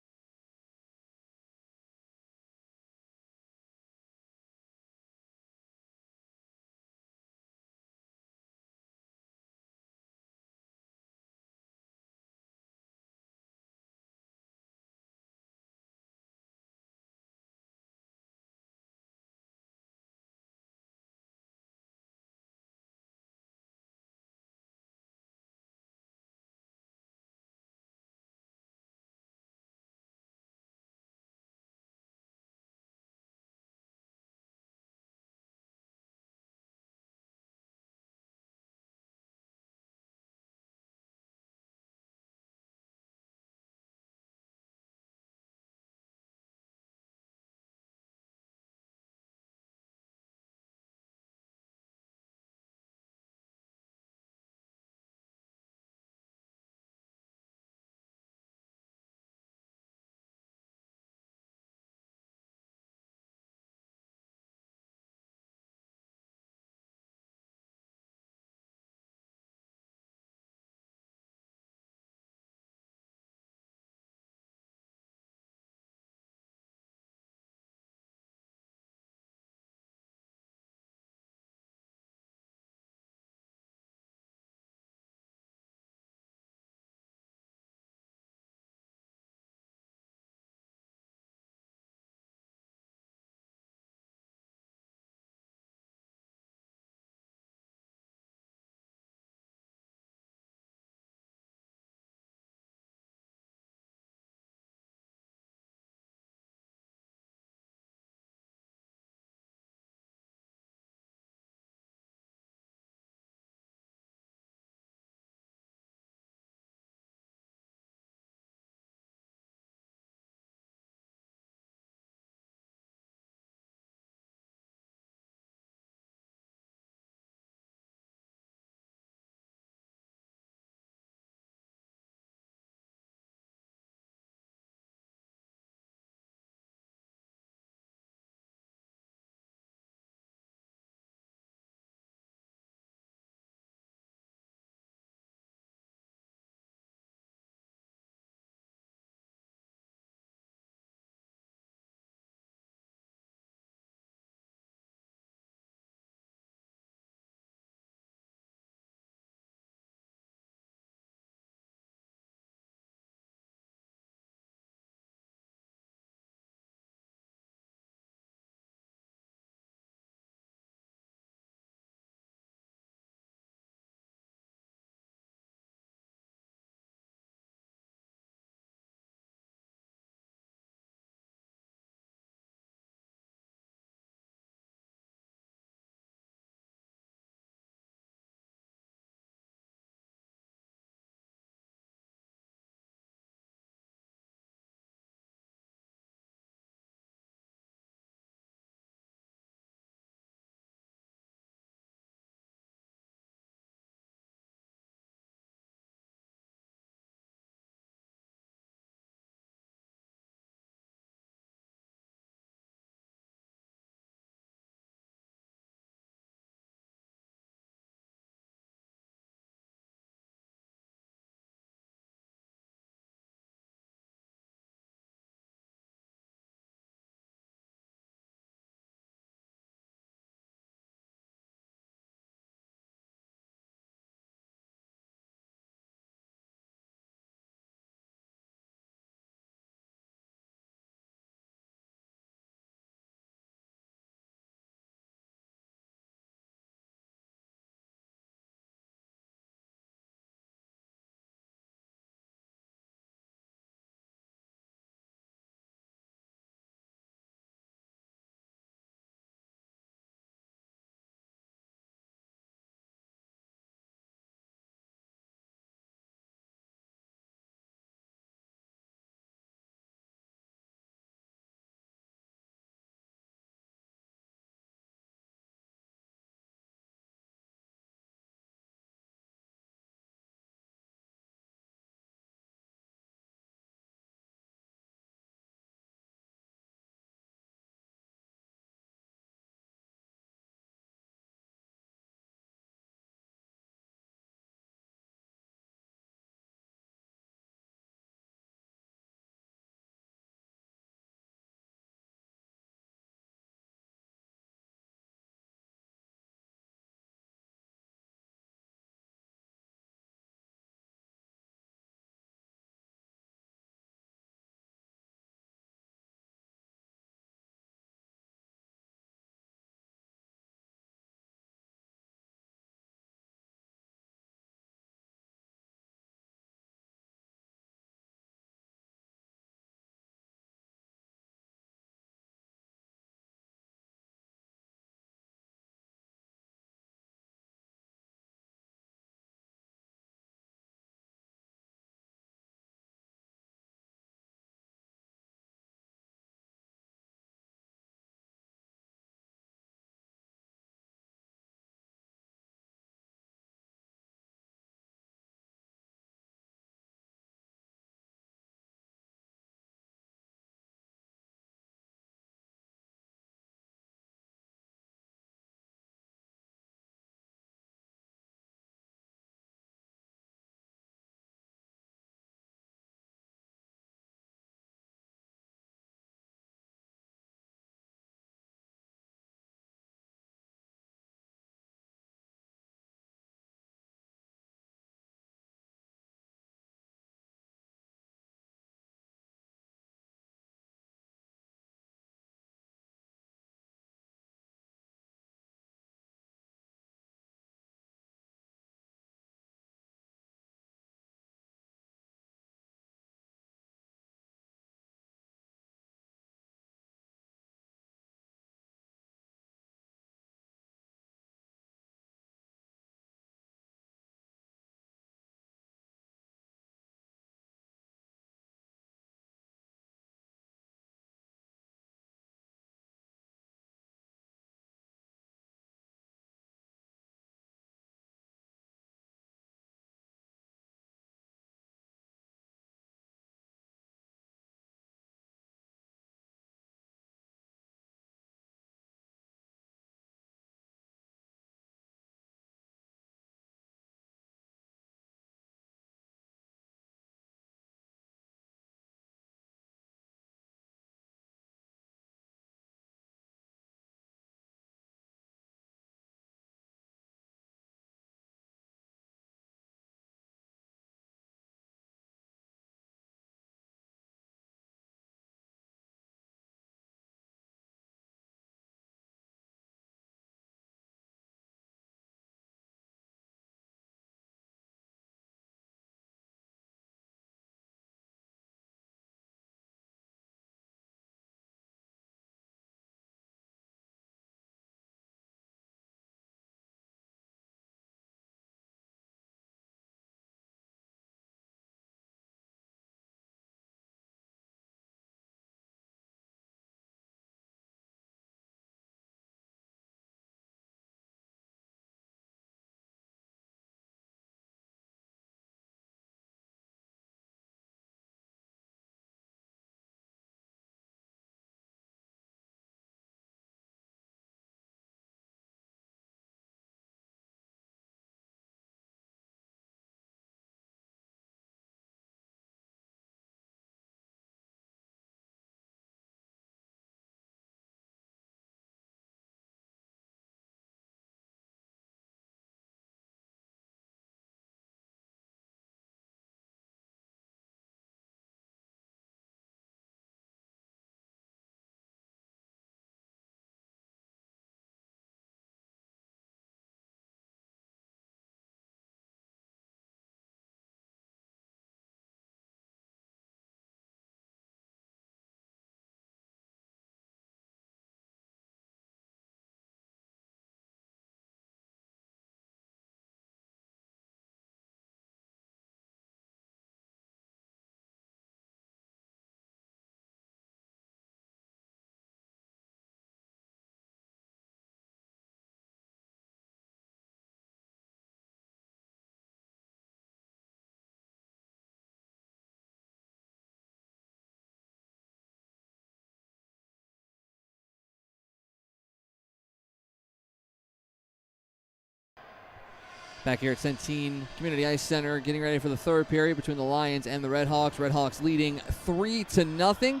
Back here at Centene Community Ice Center, getting ready for the third period between the Lions and the Redhawks. Redhawks leading 3-0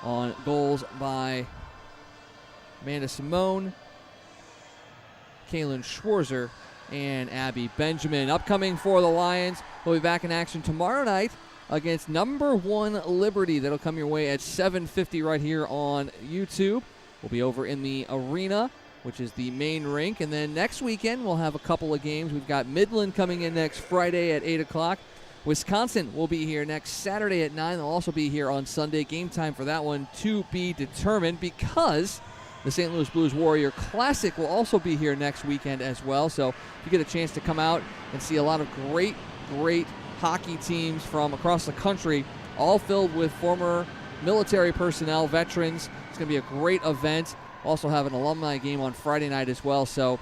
on goals by Amanda Simone, Kaylin Schwarzer, and Abby Benjamin. Upcoming for the Lions, we'll be back in action tomorrow night against number 1 Liberty. That'll come your way at 7:50 right here on YouTube. We'll be over in the arena, which is the main rink. And then next weekend, we'll have a couple of games. We've got Midland coming in next Friday at 8 o'clock. Wisconsin will be here next Saturday at 9. They'll also be here on Sunday. Game time for that one to be determined, because the St. Louis Blues Warrior Classic will also be here next weekend as well. So if you get a chance to come out and see a lot of great hockey teams from across the country, all filled with former military personnel, veterans. It's going to be a great event. Also have an alumni game on Friday night as well. So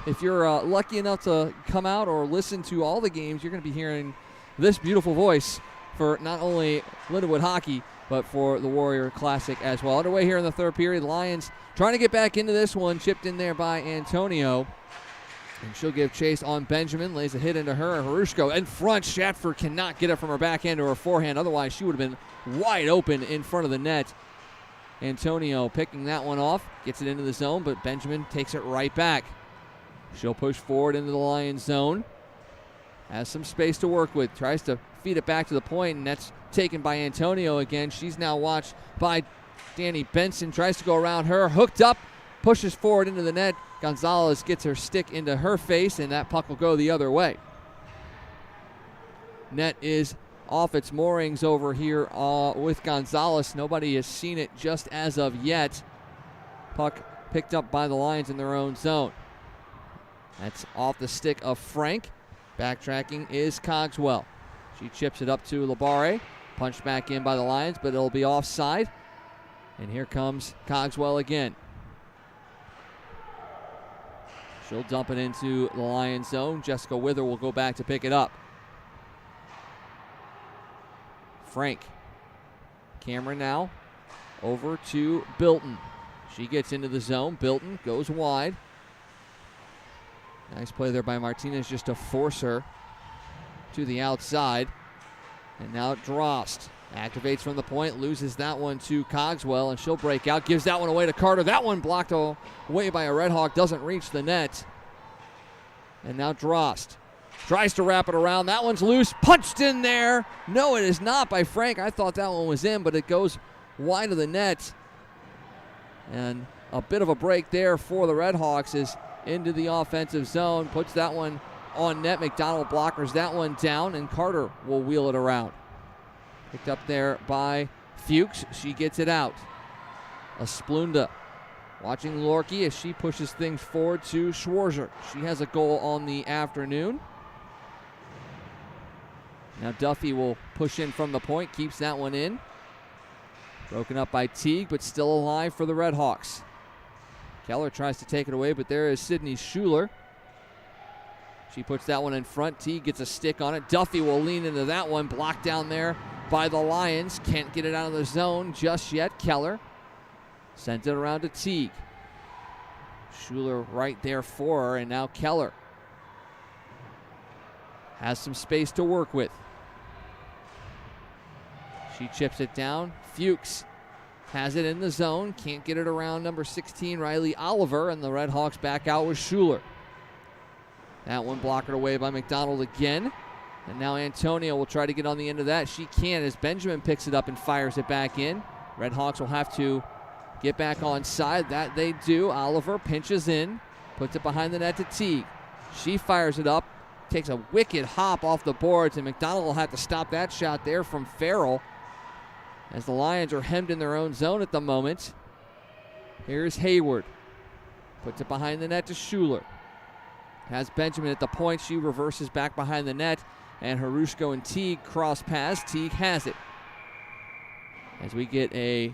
if you're lucky enough to come out or listen to all the games, you're going to be hearing this beautiful voice for not only Lindenwood hockey, but for the Warrior Classic as well. Underway here in the third period. Lions trying to get back into this one. Chipped in there by Antonio. And she'll give chase on Benjamin. Lays a hit into her. Harushko in front. Shatford cannot get it from her backhand to her forehand. Otherwise, she would have been wide open in front of the net. Antonio picking that one off. Gets it into the zone, but Benjamin takes it right back. She'll push forward into the Lions zone. Has some space to work with. Tries to feed it back to the point, and that's taken by Antonio again. She's now watched by Danny Benson. Tries to go around her. Hooked up. Pushes forward into the net. Gonzalez gets her stick into her face, and that puck will go the other way. Net is off its moorings over here with Gonzalez. Nobody has seen it just as of yet. Puck picked up by the Lions in their own zone. That's off the stick of Frank. Backtracking is Cogswell. She chips it up to Labare. Punched back in by the Lions, but it'll be offside. And here comes Cogswell again. She'll dump it into the Lions zone. Jessica Wither will go back to pick it up. Frank. Camera now over to Bilton. She gets into the zone. Bilton goes wide. Nice play there by Martinez just to force her to the outside. And now Drost activates from the point, loses that one to Cogswell, and she'll break out. Gives that one away to Carter. That one blocked away by a Redhawk. Doesn't reach the net. And now Drost tries to wrap it around. That one's loose. Punched in there. No, it is not by Frank. I thought that one was in, but it goes wide of the net. And a bit of a break there for the Redhawks is into the offensive zone. Puts that one on net. McDonald blockers that one down, and Carter will wheel it around. Picked up there by Fuchs. She gets it out. Asplunda watching Lorkie as she pushes things forward to Schwarzer. She has a goal on the afternoon. Now Duffy will push in from the point, keeps that one in. Broken up by Teague, but still alive for the Redhawks. Keller tries to take it away, but there is Sydney Schuler. She puts that one in front. Teague gets a stick on it. Duffy will lean into that one. Blocked down there by the Lions. Can't get it out of the zone just yet. Keller sent it around to Teague. Schuler right there for her, and now Keller has some space to work with. She chips it down. Fuchs has it in the zone. Can't get it around number 16, Riley Oliver, and the Redhawks back out with Schuler. That one blocked away by McDonald again. And now Antonio will try to get on the end of that. She can't as Benjamin picks it up and fires it back in. Redhawks will have to get back on side. That they do. Oliver pinches in, puts it behind the net to Teague. She fires it up, takes a wicked hop off the boards, and McDonald will have to stop that shot there from Farrell as the Lions are hemmed in their own zone at the moment. Here's Hayward. Puts it behind the net to Schuler. Has Benjamin at the point. She reverses back behind the net, and Harushko and Teague cross paths. Teague has it. As we get a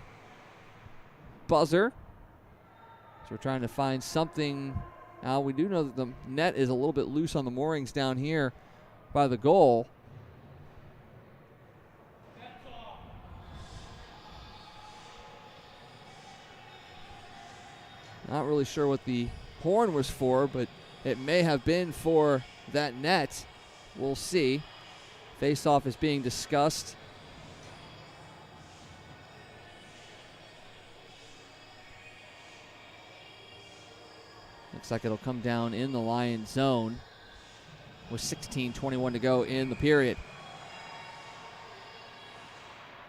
buzzer. So we're trying to find something. Now we do know that the net is a little bit loose on the moorings down here by the goal. Not really sure what the horn was for, but It may have been for that net. We'll see. Face-off is being discussed. Looks like it'll come down in the Lions zone with 16:21 to go in the period.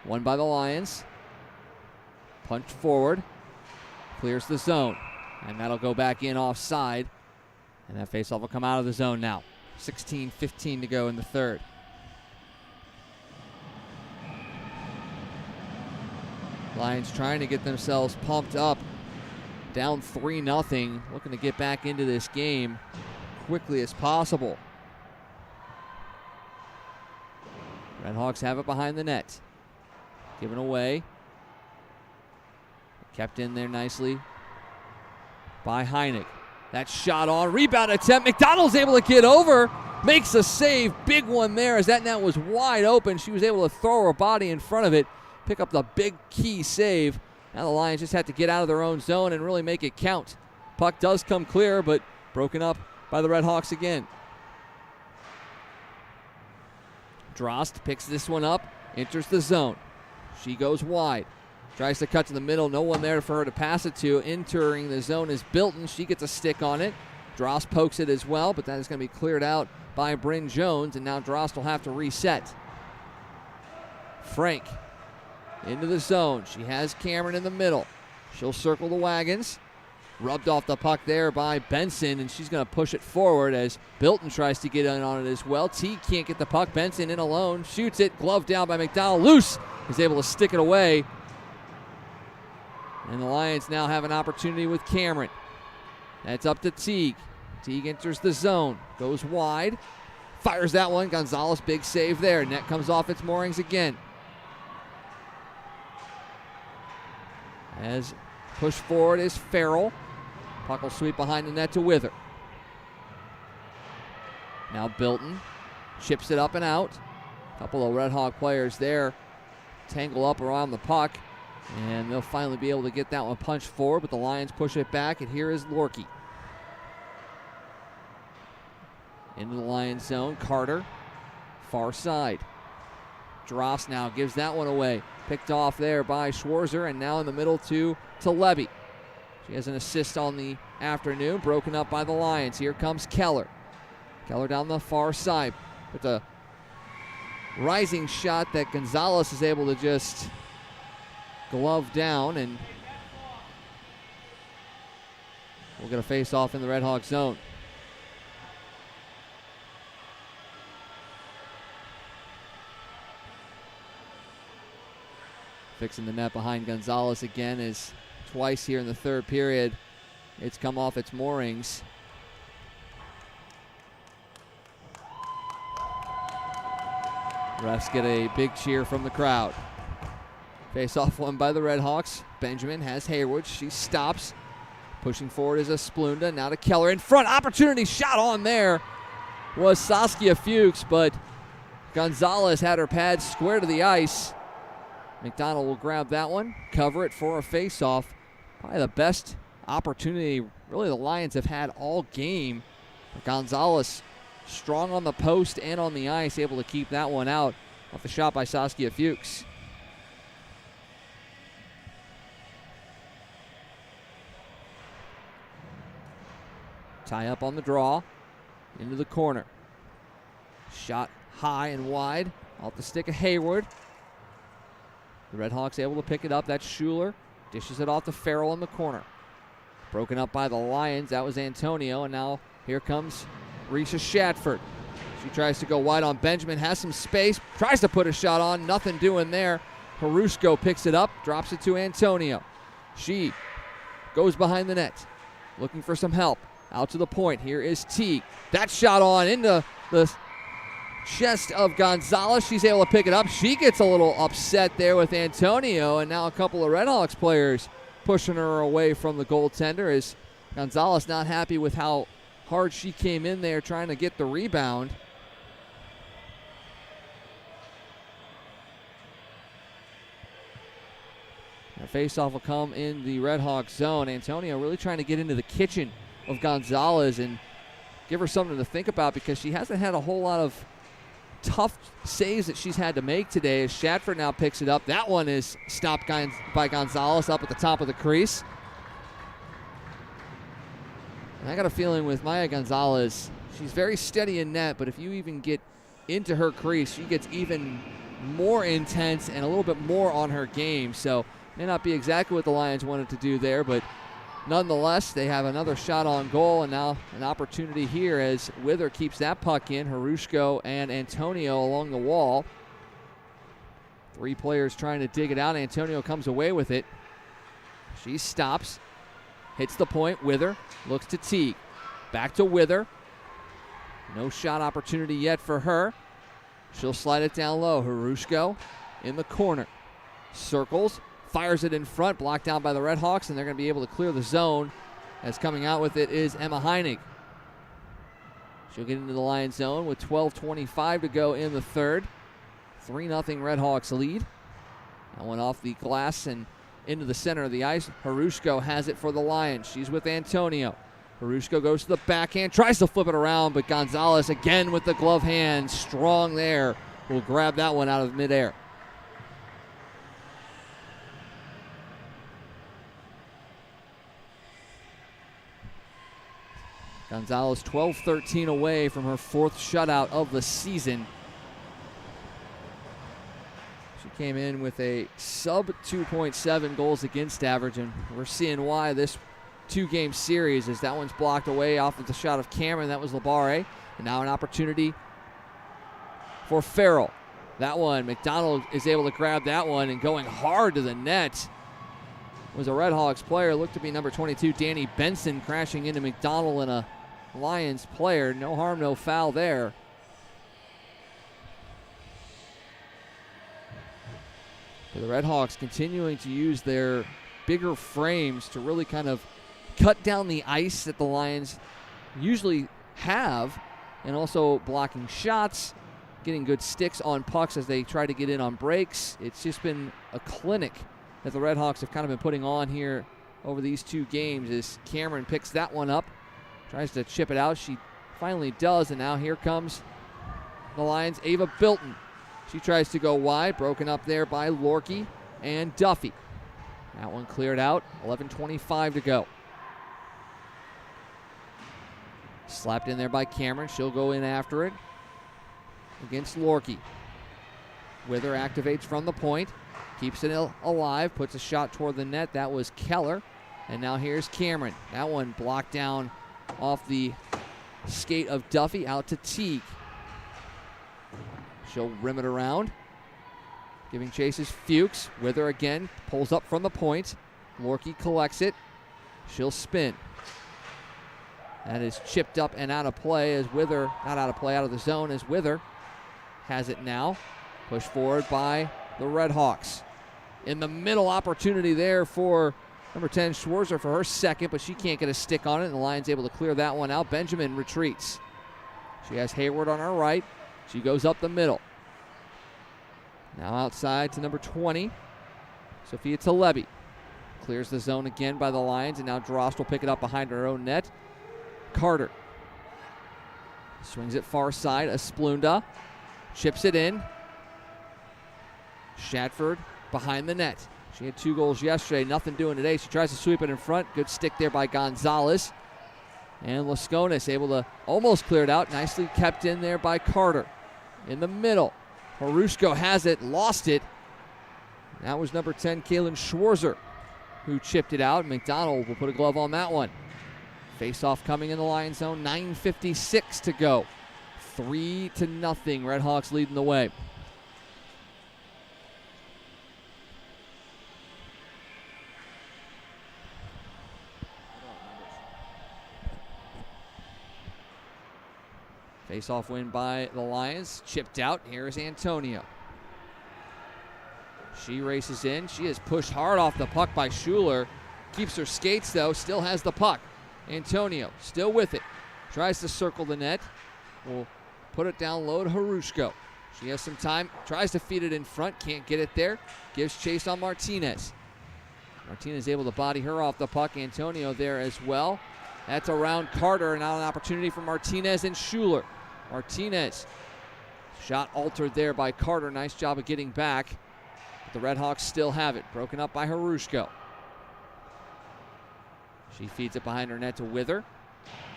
Won by the Lions. Punch forward. Clears the zone. And that'll go back in offside. And that faceoff will come out of the zone now. 16:15 to go in the third. Lions trying to get themselves pumped up. Down 3-0. Looking to get back into this game quickly as possible. Redhawks have it behind the net. Given away. Kept in there nicely by Heineck. That shot on. Rebound attempt. McDonald's able to get over. Makes a save. Big one there as that net was wide open. She was able to throw her body in front of it. Pick up the big key save. Now the Lions just have to get out of their own zone and really make it count. Puck does come clear, but broken up by the Redhawks again. Drost picks this one up. Enters the zone. She goes wide. Tries to cut to the middle. No one there for her to pass it to. Entering the zone is Bilton. She gets a stick on it. Drost pokes it as well, but that is going to be cleared out by Bryn Jones, and now Drost will have to reset. Frank into the zone. She has Cameron in the middle. She'll circle the wagons. Rubbed off the puck there by Benson, and she's going to push it forward as Bilton tries to get in on it as well. T can't get the puck. Benson in alone. Shoots it. Glove down by McDonald. Loose. Is able to stick it away. And the Lions now have an opportunity with Cameron. That's up to Teague. Teague enters the zone. Goes wide. Fires that one. Gonzalez, big save there. Net comes off its moorings again. As push forward is Farrell. Puck will sweep behind the net to Wither. Now Bilton chips it up and out. A couple of Red Hawk players there tangle up around the puck. And they'll finally be able to get that one punched forward, but the Lions push it back, and here is Lorkie. Into the Lions zone, Carter, far side. Drost now gives that one away. Picked off there by Schwarzer, and now in the middle to Levy. She has an assist on the afternoon, broken up by the Lions. Here comes Keller. Keller down the far side with a rising shot that Gonzalez is able to just glove down, and we'll get a face-off in the Red Hawk zone. Fixing the net behind Gonzalez again is twice here in the third period. It's come off its moorings. Refs get a big cheer from the crowd. Face-off won by the Redhawks. Benjamin has Hayward. She stops. Pushing forward is a Splunda. Now to Keller in front. Opportunity shot on there was Saskia Fuchs, but Gonzalez had her pads square to the ice. McDonald will grab that one, cover it for a face-off. Probably the best opportunity really the Lions have had all game. Gonzalez strong on the post and on the ice, able to keep that one out off the shot by Saskia Fuchs. Tie up on the draw, into the corner. Shot high and wide, off the stick of Hayward. The Redhawks able to pick it up. That's Schuler. Dishes it off to Farrell in the corner. Broken up by the Lions. That was Antonio, and now here comes Risha Shatford. She tries to go wide on Benjamin, has some space, tries to put a shot on, nothing doing there. Harushko picks it up, drops it to Antonio. She goes behind the net, looking for some help. Out to the point. Here is Teague. That shot on into the chest of Gonzalez. She's able to pick it up. She gets a little upset there with Antonio, and now a couple of Redhawks players pushing her away from the goaltender as Gonzalez not happy with how hard she came in there trying to get the rebound. The face-off will come in the Redhawks zone. Antonio really trying to get into the kitchen of Gonzalez, and give her something to think about because she hasn't had a whole lot of tough saves that she's had to make today as Shatford now picks it up. That one is stopped by Gonzalez up at the top of the crease. And I got a feeling with Maya Gonzalez, she's very steady in net, but if you even get into her crease, she gets even more intense and a little bit more on her game. So may not be exactly what the Lions wanted to do there, but nonetheless, they have another shot on goal, and now an opportunity here as Wither keeps that puck in. Harushko and Antonio along the wall. 3 players trying to dig it out. Antonio comes away with it. She stops, hits the point. Wither looks to Teague. Back to Wither. No shot opportunity yet for her. She'll slide it down low. Harushko in the corner. Circles. Fires it in front, blocked down by the Redhawks, and they're going to be able to clear the zone. As coming out with it is Emma Heinig. She'll get into the Lions zone with 12:25 to go in the third. 3-0 Redhawks lead. That one off the glass and into the center of the ice. Harushko has it for the Lions. She's with Antonio. Harushko goes to the backhand, tries to flip it around, but Gonzalez again with the glove hand, strong there. Will grab that one out of midair. Gonzalez 12-13 away from her 4th shutout of the season. She came in with a sub 2.7 goals against average, and we're seeing why this 2-game series is that one's blocked away off of the shot of Cameron. That was Labare. And now an opportunity for Farrell. That one, McDonald is able to grab that one and going hard to the net. Was a Redhawks player, looked to be number 22, Danny Benson, crashing into McDonald and a Lions player. No harm, no foul there. But the Redhawks continuing to use their bigger frames to really kind of cut down the ice that the Lions usually have, and also blocking shots, getting good sticks on pucks as they try to get in on breaks. It's just been a clinic that the Redhawks have kind of been putting on here over these 2 games as Cameron picks that one up, tries to chip it out. She finally does, and now here comes the Lions' Ava Bilton. She tries to go wide, broken up there by Lorkie and Duffy. That one cleared out, 11:25 to go. Slapped in there by Cameron. She'll go in after it against Lorkie. Wither activates from the point, keeps it alive, puts a shot toward the net. That was Keller. And now here's Cameron. That one blocked down off the skate of Duffy, out to Teague. She'll rim it around. Giving chases Fuchs. Wither again, pulls up from the point. Lorkie collects it. She'll spin. That is chipped up and out of play as Wither, not out of play, out of the zone as Wither has it now. Pushed forward by the Redhawks. In the middle, opportunity there for number 10, Schwarzer, for her second, but she can't get a stick on it, and the Lions able to clear that one out. Benjamin retreats. She has Hayward on her right. She goes up the middle. Now outside to number 20, Sophia Talebi. Clears the zone again by the Lions, and now Drost will pick it up behind her own net. Carter swings it far side. Esplunda chips it in. Shatford behind the net. She had 2 goals yesterday, nothing doing today. She tries to sweep it in front. Good stick there by Gonzalez. And Lasconis able to almost clear it out. Nicely kept in there by Carter. In the middle, Harushko has it, lost it. That was number 10, Kaylin Schwarzer, who chipped it out. McDonald will put a glove on that one. Face-off coming in the Lions zone, 9:56 to go. 3-0, Redhawks leading the way. Face-off win by the Lions. Chipped out. Here's Antonio. She races in. She is pushed hard off the puck by Schuler. Keeps her skates, though. Still has the puck. Antonio still with it. Tries to circle the net. Will put it down low to Harushko. She has some time. Tries to feed it in front. Can't get it there. Gives chase on Martinez. Martinez able to body her off the puck. Antonio there as well. That's around Carter, and now an opportunity for Martinez and Schuler. Martinez, shot altered there by Carter. Nice job of getting back. But the Redhawks still have it. Broken up by Harushko. She feeds it behind her net to Wither,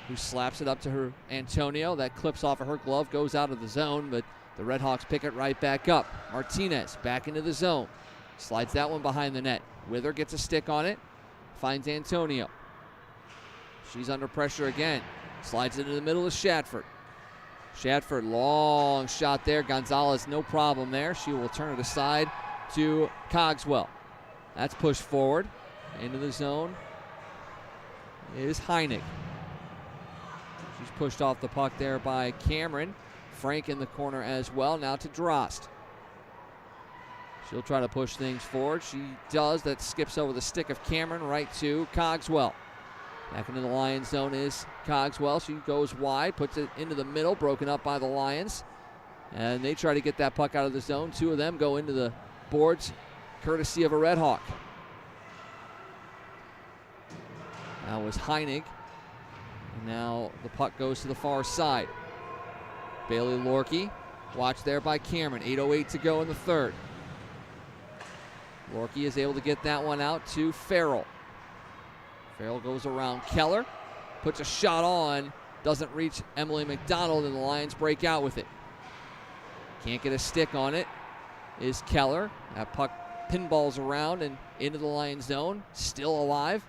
who slaps it up to her Antonio. That clips off of her glove, goes out of the zone, but the Redhawks pick it right back up. Martinez back into the zone. Slides that one behind the net. Wither gets a stick on it. Finds Antonio. She's under pressure again. Slides it into the middle of Shatford. Shatford, long shot there. Gonzalez, no problem there. She will turn it aside to Cogswell. That's pushed forward. Into the zone is Heinig. She's pushed off the puck there by Cameron. Frank in the corner as well. Now to Drost. She'll try to push things forward. She does. That skips over the stick of Cameron right to Cogswell. Back into the Lions zone is Cogswell. She goes wide, puts it into the middle, broken up by the Lions. And they try to get that puck out of the zone. Two of them go into the boards, courtesy of a Redhawk. That was Heinig. And now the puck goes to the far side. Bailey Lorkie, watched there by Cameron. 8:08 to go in the third. Lorkie is able to get that one out to Farrell. Farrell goes around Keller, puts a shot on, doesn't reach Emily McDonald, and the Lions break out with it. Can't get a stick on it is Keller. That puck pinballs around and into the Lions zone, still alive.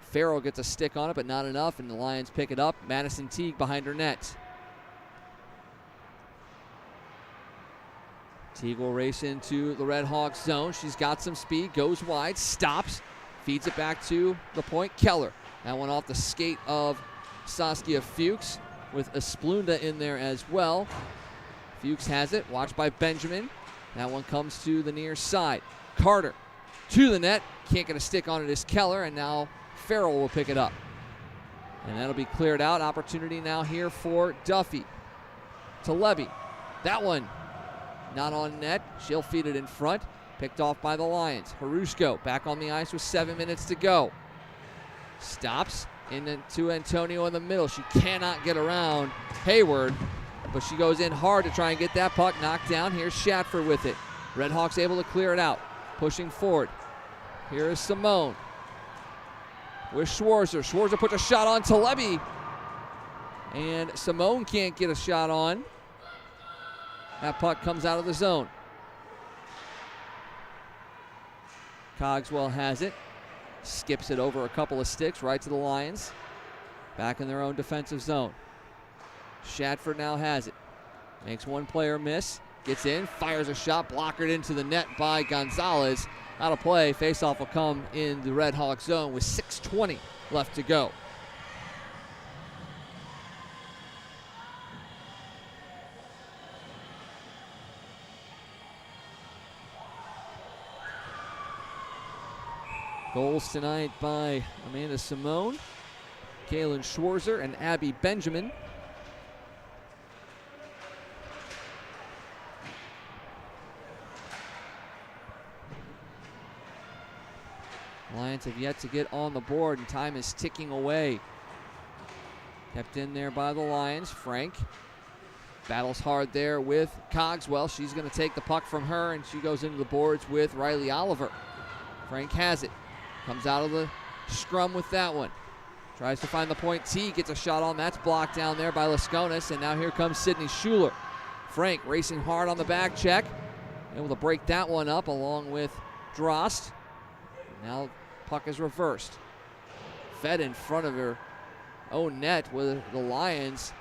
Farrell gets a stick on it, but not enough, and the Lions pick it up. Madison Teague behind her net. Teague will race into the Redhawks zone. She's got some speed, goes wide, stops, feeds it back to the point. Keller. That one off the skate of Saskia Fuchs with Esplunda in there as well. Fuchs has it, watched by Benjamin. That one comes to the near side. Carter to the net. Can't get a stick on it is Keller, and now Farrell will pick it up. And that'll be cleared out. Opportunity now here for Duffy. To Levy. That one not on net. She'll feed it in front. Picked off by the Lions. Harushko back on the ice with 7 minutes to go. Stops into Antonio in the middle. She cannot get around Hayward, but she goes in hard to try and get that puck knocked down. Here's Shatford with it. Redhawks able to clear it out. Pushing forward. Here is Simone with Schwarzer. Schwarzer puts a shot on Talebi, and Simone can't get a shot on. That puck comes out of the zone. Cogswell has it. Skips it over a couple of sticks right to the Lions. Back in their own defensive zone. Shatford now has it. Makes one player miss. Gets in, fires a shot, blockered into the net by Gonzalez. Out of play. Faceoff will come in the Redhawk zone with 6:20 left to go. Goals tonight by Amanda Simone, Kaylin Schwarzer, and Abby Benjamin. Lions have yet to get on the board, and time is ticking away. Kept in there by the Lions. Frank battles hard there with Cogswell. She's going to take the puck from her, and she goes into the boards with Riley Oliver. Frank has it. Comes out of the scrum with that one. Tries to find the point. T gets a shot on. That's blocked down there by Lasconis. And now here comes Sydney Schuler. Frank racing hard on the back check. Able to break that one up along with Drost. Now puck is reversed. Fed in front of her own net with the Lions.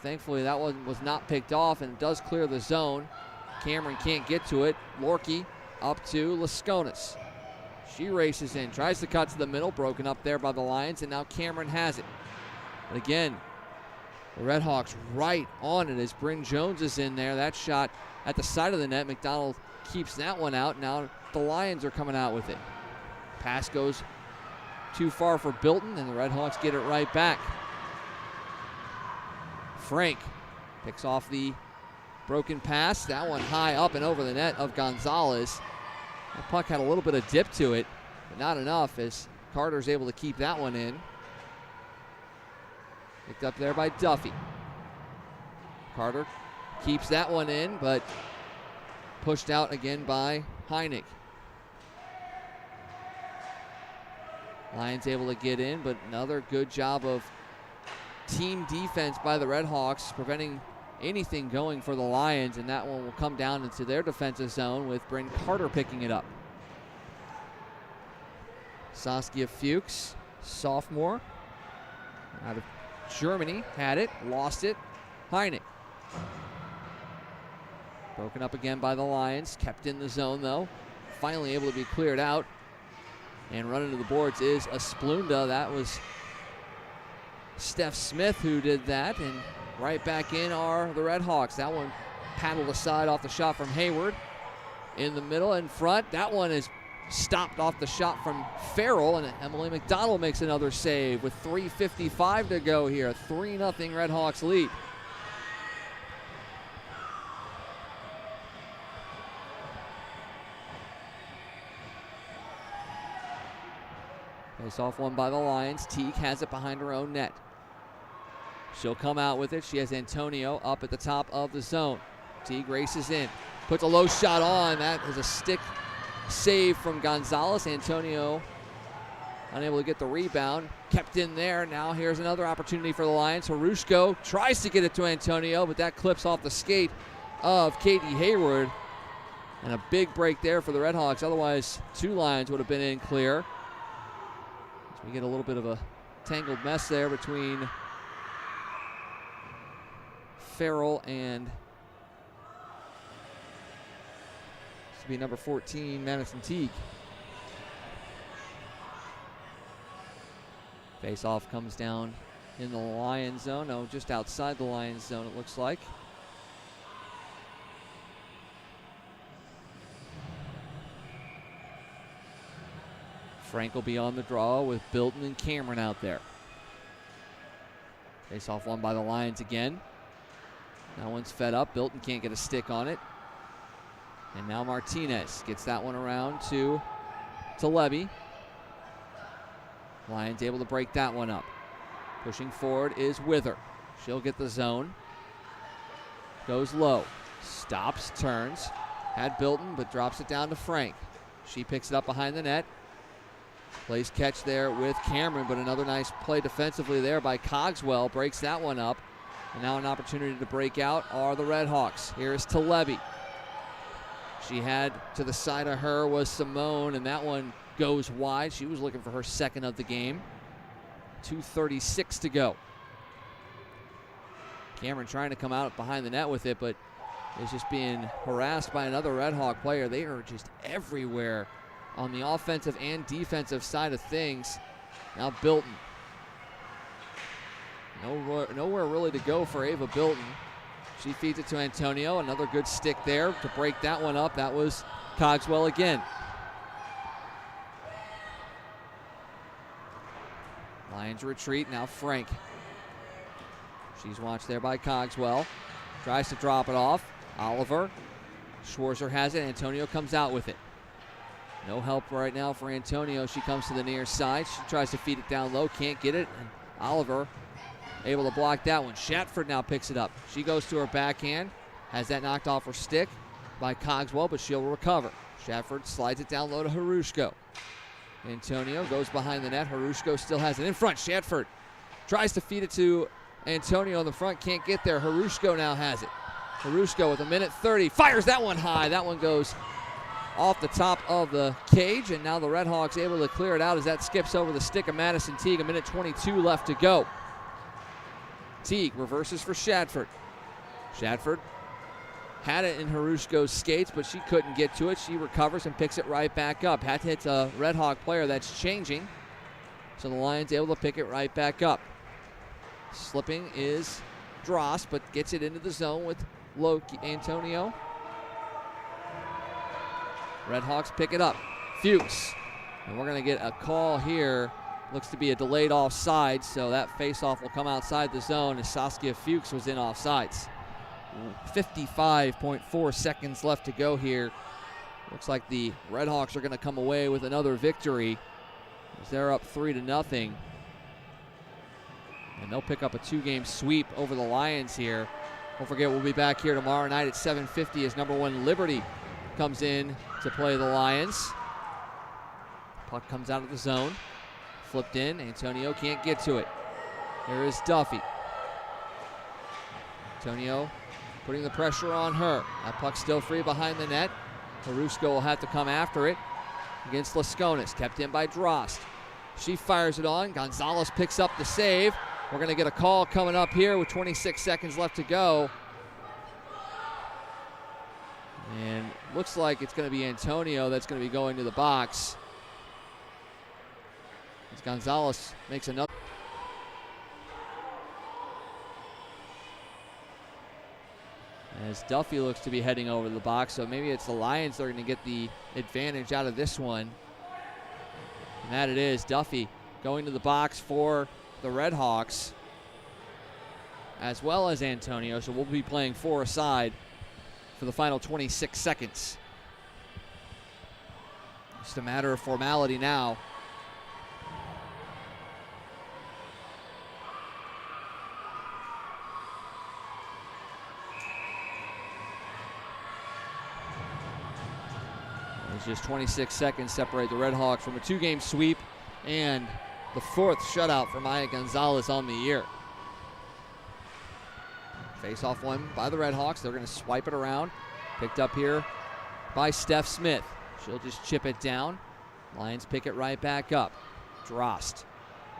Thankfully that one was not picked off, and it does clear the zone. Cameron can't get to it. Lorkie up to Lasconis. She races in, tries to cut to the middle, broken up there by the Lions, and now Cameron has it. But again, the Redhawks right on it as Bryn Jones is in there. That shot at the side of the net. McDonald keeps that one out. Now the Lions are coming out with it. Pass goes too far for Bilton, and the Redhawks get it right back. Frank picks off the broken pass. That one high up and over the net of Gonzalez. The puck had a little bit of dip to it, but not enough as Carter's able to keep that one in. Picked up there by Duffy. Carter keeps that one in, but pushed out again by Heineck. Lions able to get in, but another good job of team defense by the Redhawks, preventing anything going for the Lions, and that one will come down into their defensive zone with Bryn Carter picking it up. Saskia Fuchs, sophomore, out of Germany, had it, lost it. Heineck. Broken up again by the Lions, kept in the zone though. Finally able to be cleared out. And running to the boards is a Splunda. That was Steph Smith who did that. And right back in are the Redhawks. That one paddled aside off the shot from Hayward. In the middle, in front. That one is stopped off the shot from Farrell. And Emily McDonald makes another save with 3:55 to go here. 3-0 Redhawks lead. Face off one by the Lions. Teague has it behind her own net. She'll come out with it. She has Antonio up at the top of the zone. Teague races in. Puts a low shot on. That is a stick save from Gonzalez. Antonio unable to get the rebound. Kept in there. Now here's another opportunity for the Lions. Harushko tries to get it to Antonio, but that clips off the skate of Katie Hayward. And a big break there for the Redhawks. Otherwise, two Lions would have been in clear. We get a little bit of a tangled mess there between Farrell and this will be number 14, Madison Teague. Face-off comes down in the Lions zone. No, just outside the Lions zone, it looks like. Frank will be on the draw with Bilton and Cameron out there. Face off one by the Lions again. That one's fed up. Bilton can't get a stick on it. And now Martinez gets that one around to Levy. Lions able to break that one up. Pushing forward is Wither. She'll get the zone. Goes low. Stops, turns. Had Bilton, but drops it down to Frank. She picks it up behind the net. Plays catch there with Cameron, but another nice play defensively there by Cogswell. Breaks that one up. And now an opportunity to break out are the Redhawks. Here's to Levy. She had to the side of her was Simone, and that one goes wide. She was looking for her second of the game. 2:36 to go. Cameron trying to come out behind the net with it, but is just being harassed by another Redhawk player. They are just everywhere on the offensive and defensive side of things. Now Bilton. Nowhere really to go for Ava Bilton. She feeds it to Antonio. Another good stick there to break that one up. That was Cogswell again. Lions retreat. Now Frank. She's watched there by Cogswell. Tries to drop it off. Oliver. Schwarzer has it. Antonio comes out with it. No help right now for Antonio. She comes to the near side. She tries to feed it down low. Can't get it. And Oliver able to block that one. Shatford now picks it up. She goes to her backhand. Has that knocked off her stick by Cogswell, but she'll recover. Shatford slides it down low to Harushko. Antonio goes behind the net. Harushko still has it in front. Shatford tries to feed it to Antonio in the front. Can't get there. Harushko now has it. Harushko with 1:30. Fires that one high. That one goes off the top of the cage, and now the Redhawks able to clear it out as that skips over the stick of Madison Teague. 1:22 left to go. Teague reverses for Shatford. Shatford had it in Harushko's skates, but she couldn't get to it. She recovers and picks it right back up. Had to hit a Redhawk player that's changing, so the Lions able to pick it right back up. Slipping is Dross, but gets it into the zone with Loki Antonio. Redhawks pick it up. Fuchs. And we're going to get a call here. Looks to be a delayed offside, so that faceoff will come outside the zone as Saskia Fuchs was in offsides. 55.4 seconds left to go here. Looks like the Redhawks are going to come away with another victory as they're up 3-0. And they'll pick up a 2-game sweep over the Lions here. Don't forget, we'll be back here tomorrow night at 7:50 as number 1 Liberty comes in to play the Lions. Puck comes out of the zone. Flipped in. Antonio can't get to it. Here is Duffy. Antonio putting the pressure on her. That puck's still free behind the net. Harusko will have to come after it against Lasconis. Kept in by Drost. She fires it on. Gonzalez picks up the save. We're going to get a call coming up here with 26 seconds left to go. And looks like it's going to be Antonio that's going to be going to the box. As Gonzalez makes another. As Duffy looks to be heading over to the box, so maybe it's the Lions that are going to get the advantage out of this one. And that it is. Duffy going to the box for the Redhawks, as well as Antonio, so we'll be playing 4 aside for the final 26 seconds. Just a matter of formality now. There's just 26 seconds separate the Redhawks from a 2-game sweep and the 4th shutout for Maya Gonzalez on the year. Face-off one by the Redhawks. They're going to swipe it around. Picked up here by Steph Smith. She'll just chip it down. Lions pick it right back up. Drost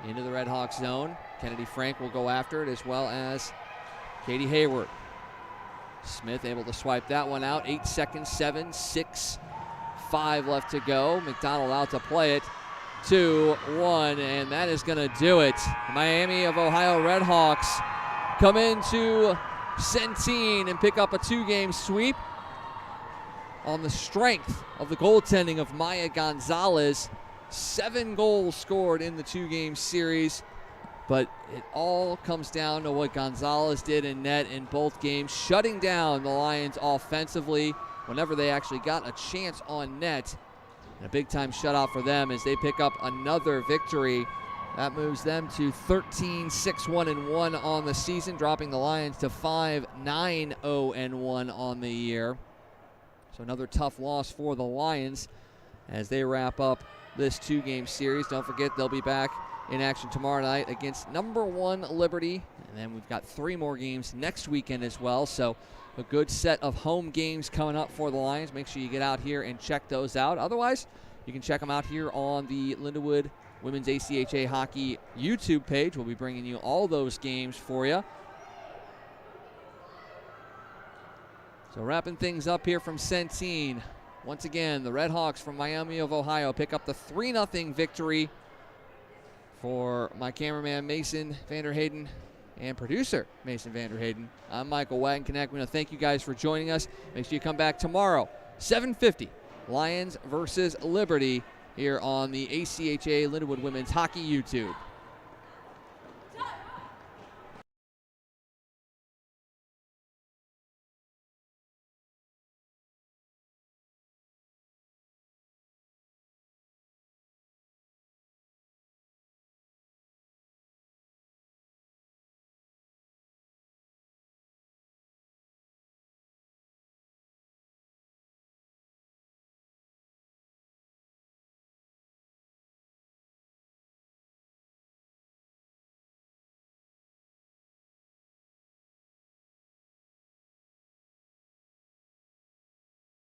into the Redhawks zone. Kennedy Frank will go after it, as well as Katie Hayward. Smith able to swipe that one out. 8 seconds, 7, 6, 5 left to go. McDonald out to play it. 2-1, and that is going to do it. Miami of Ohio Redhawks come into Centene and pick up a 2-game sweep on the strength of the goaltending of Maya Gonzalez. 7 goals scored in the 2-game series, but it all comes down to what Gonzalez did in net in both games, shutting down the Lions offensively whenever they actually got a chance on net. And a big-time shutout for them as they pick up another victory. That moves them to 13-6-1-1 on the season, dropping the Lions to 5-9-0-1 on the year. So another tough loss for the Lions as they wrap up this 2-game series. Don't forget, they'll be back in action tomorrow night against number 1 Liberty. And then we've got 3 more games next weekend as well. So a good set of home games coming up for the Lions. Make sure you get out here and check those out. Otherwise, you can check them out here on the Lindenwood Women's ACHA Hockey YouTube page. We'll be bringing you all those games for you. So wrapping things up here from Centene. Once again, the Redhawks from Miami of Ohio pick up the 3-0 victory. For my cameraman, Mason Vanderhayden, and producer Mason Vanderhayden, I'm Michael Wagenknecht. We want to thank you guys for joining us. Make sure you come back tomorrow, 7:50, Lions versus Liberty, here on the ACHA Lindenwood Women's Hockey YouTube.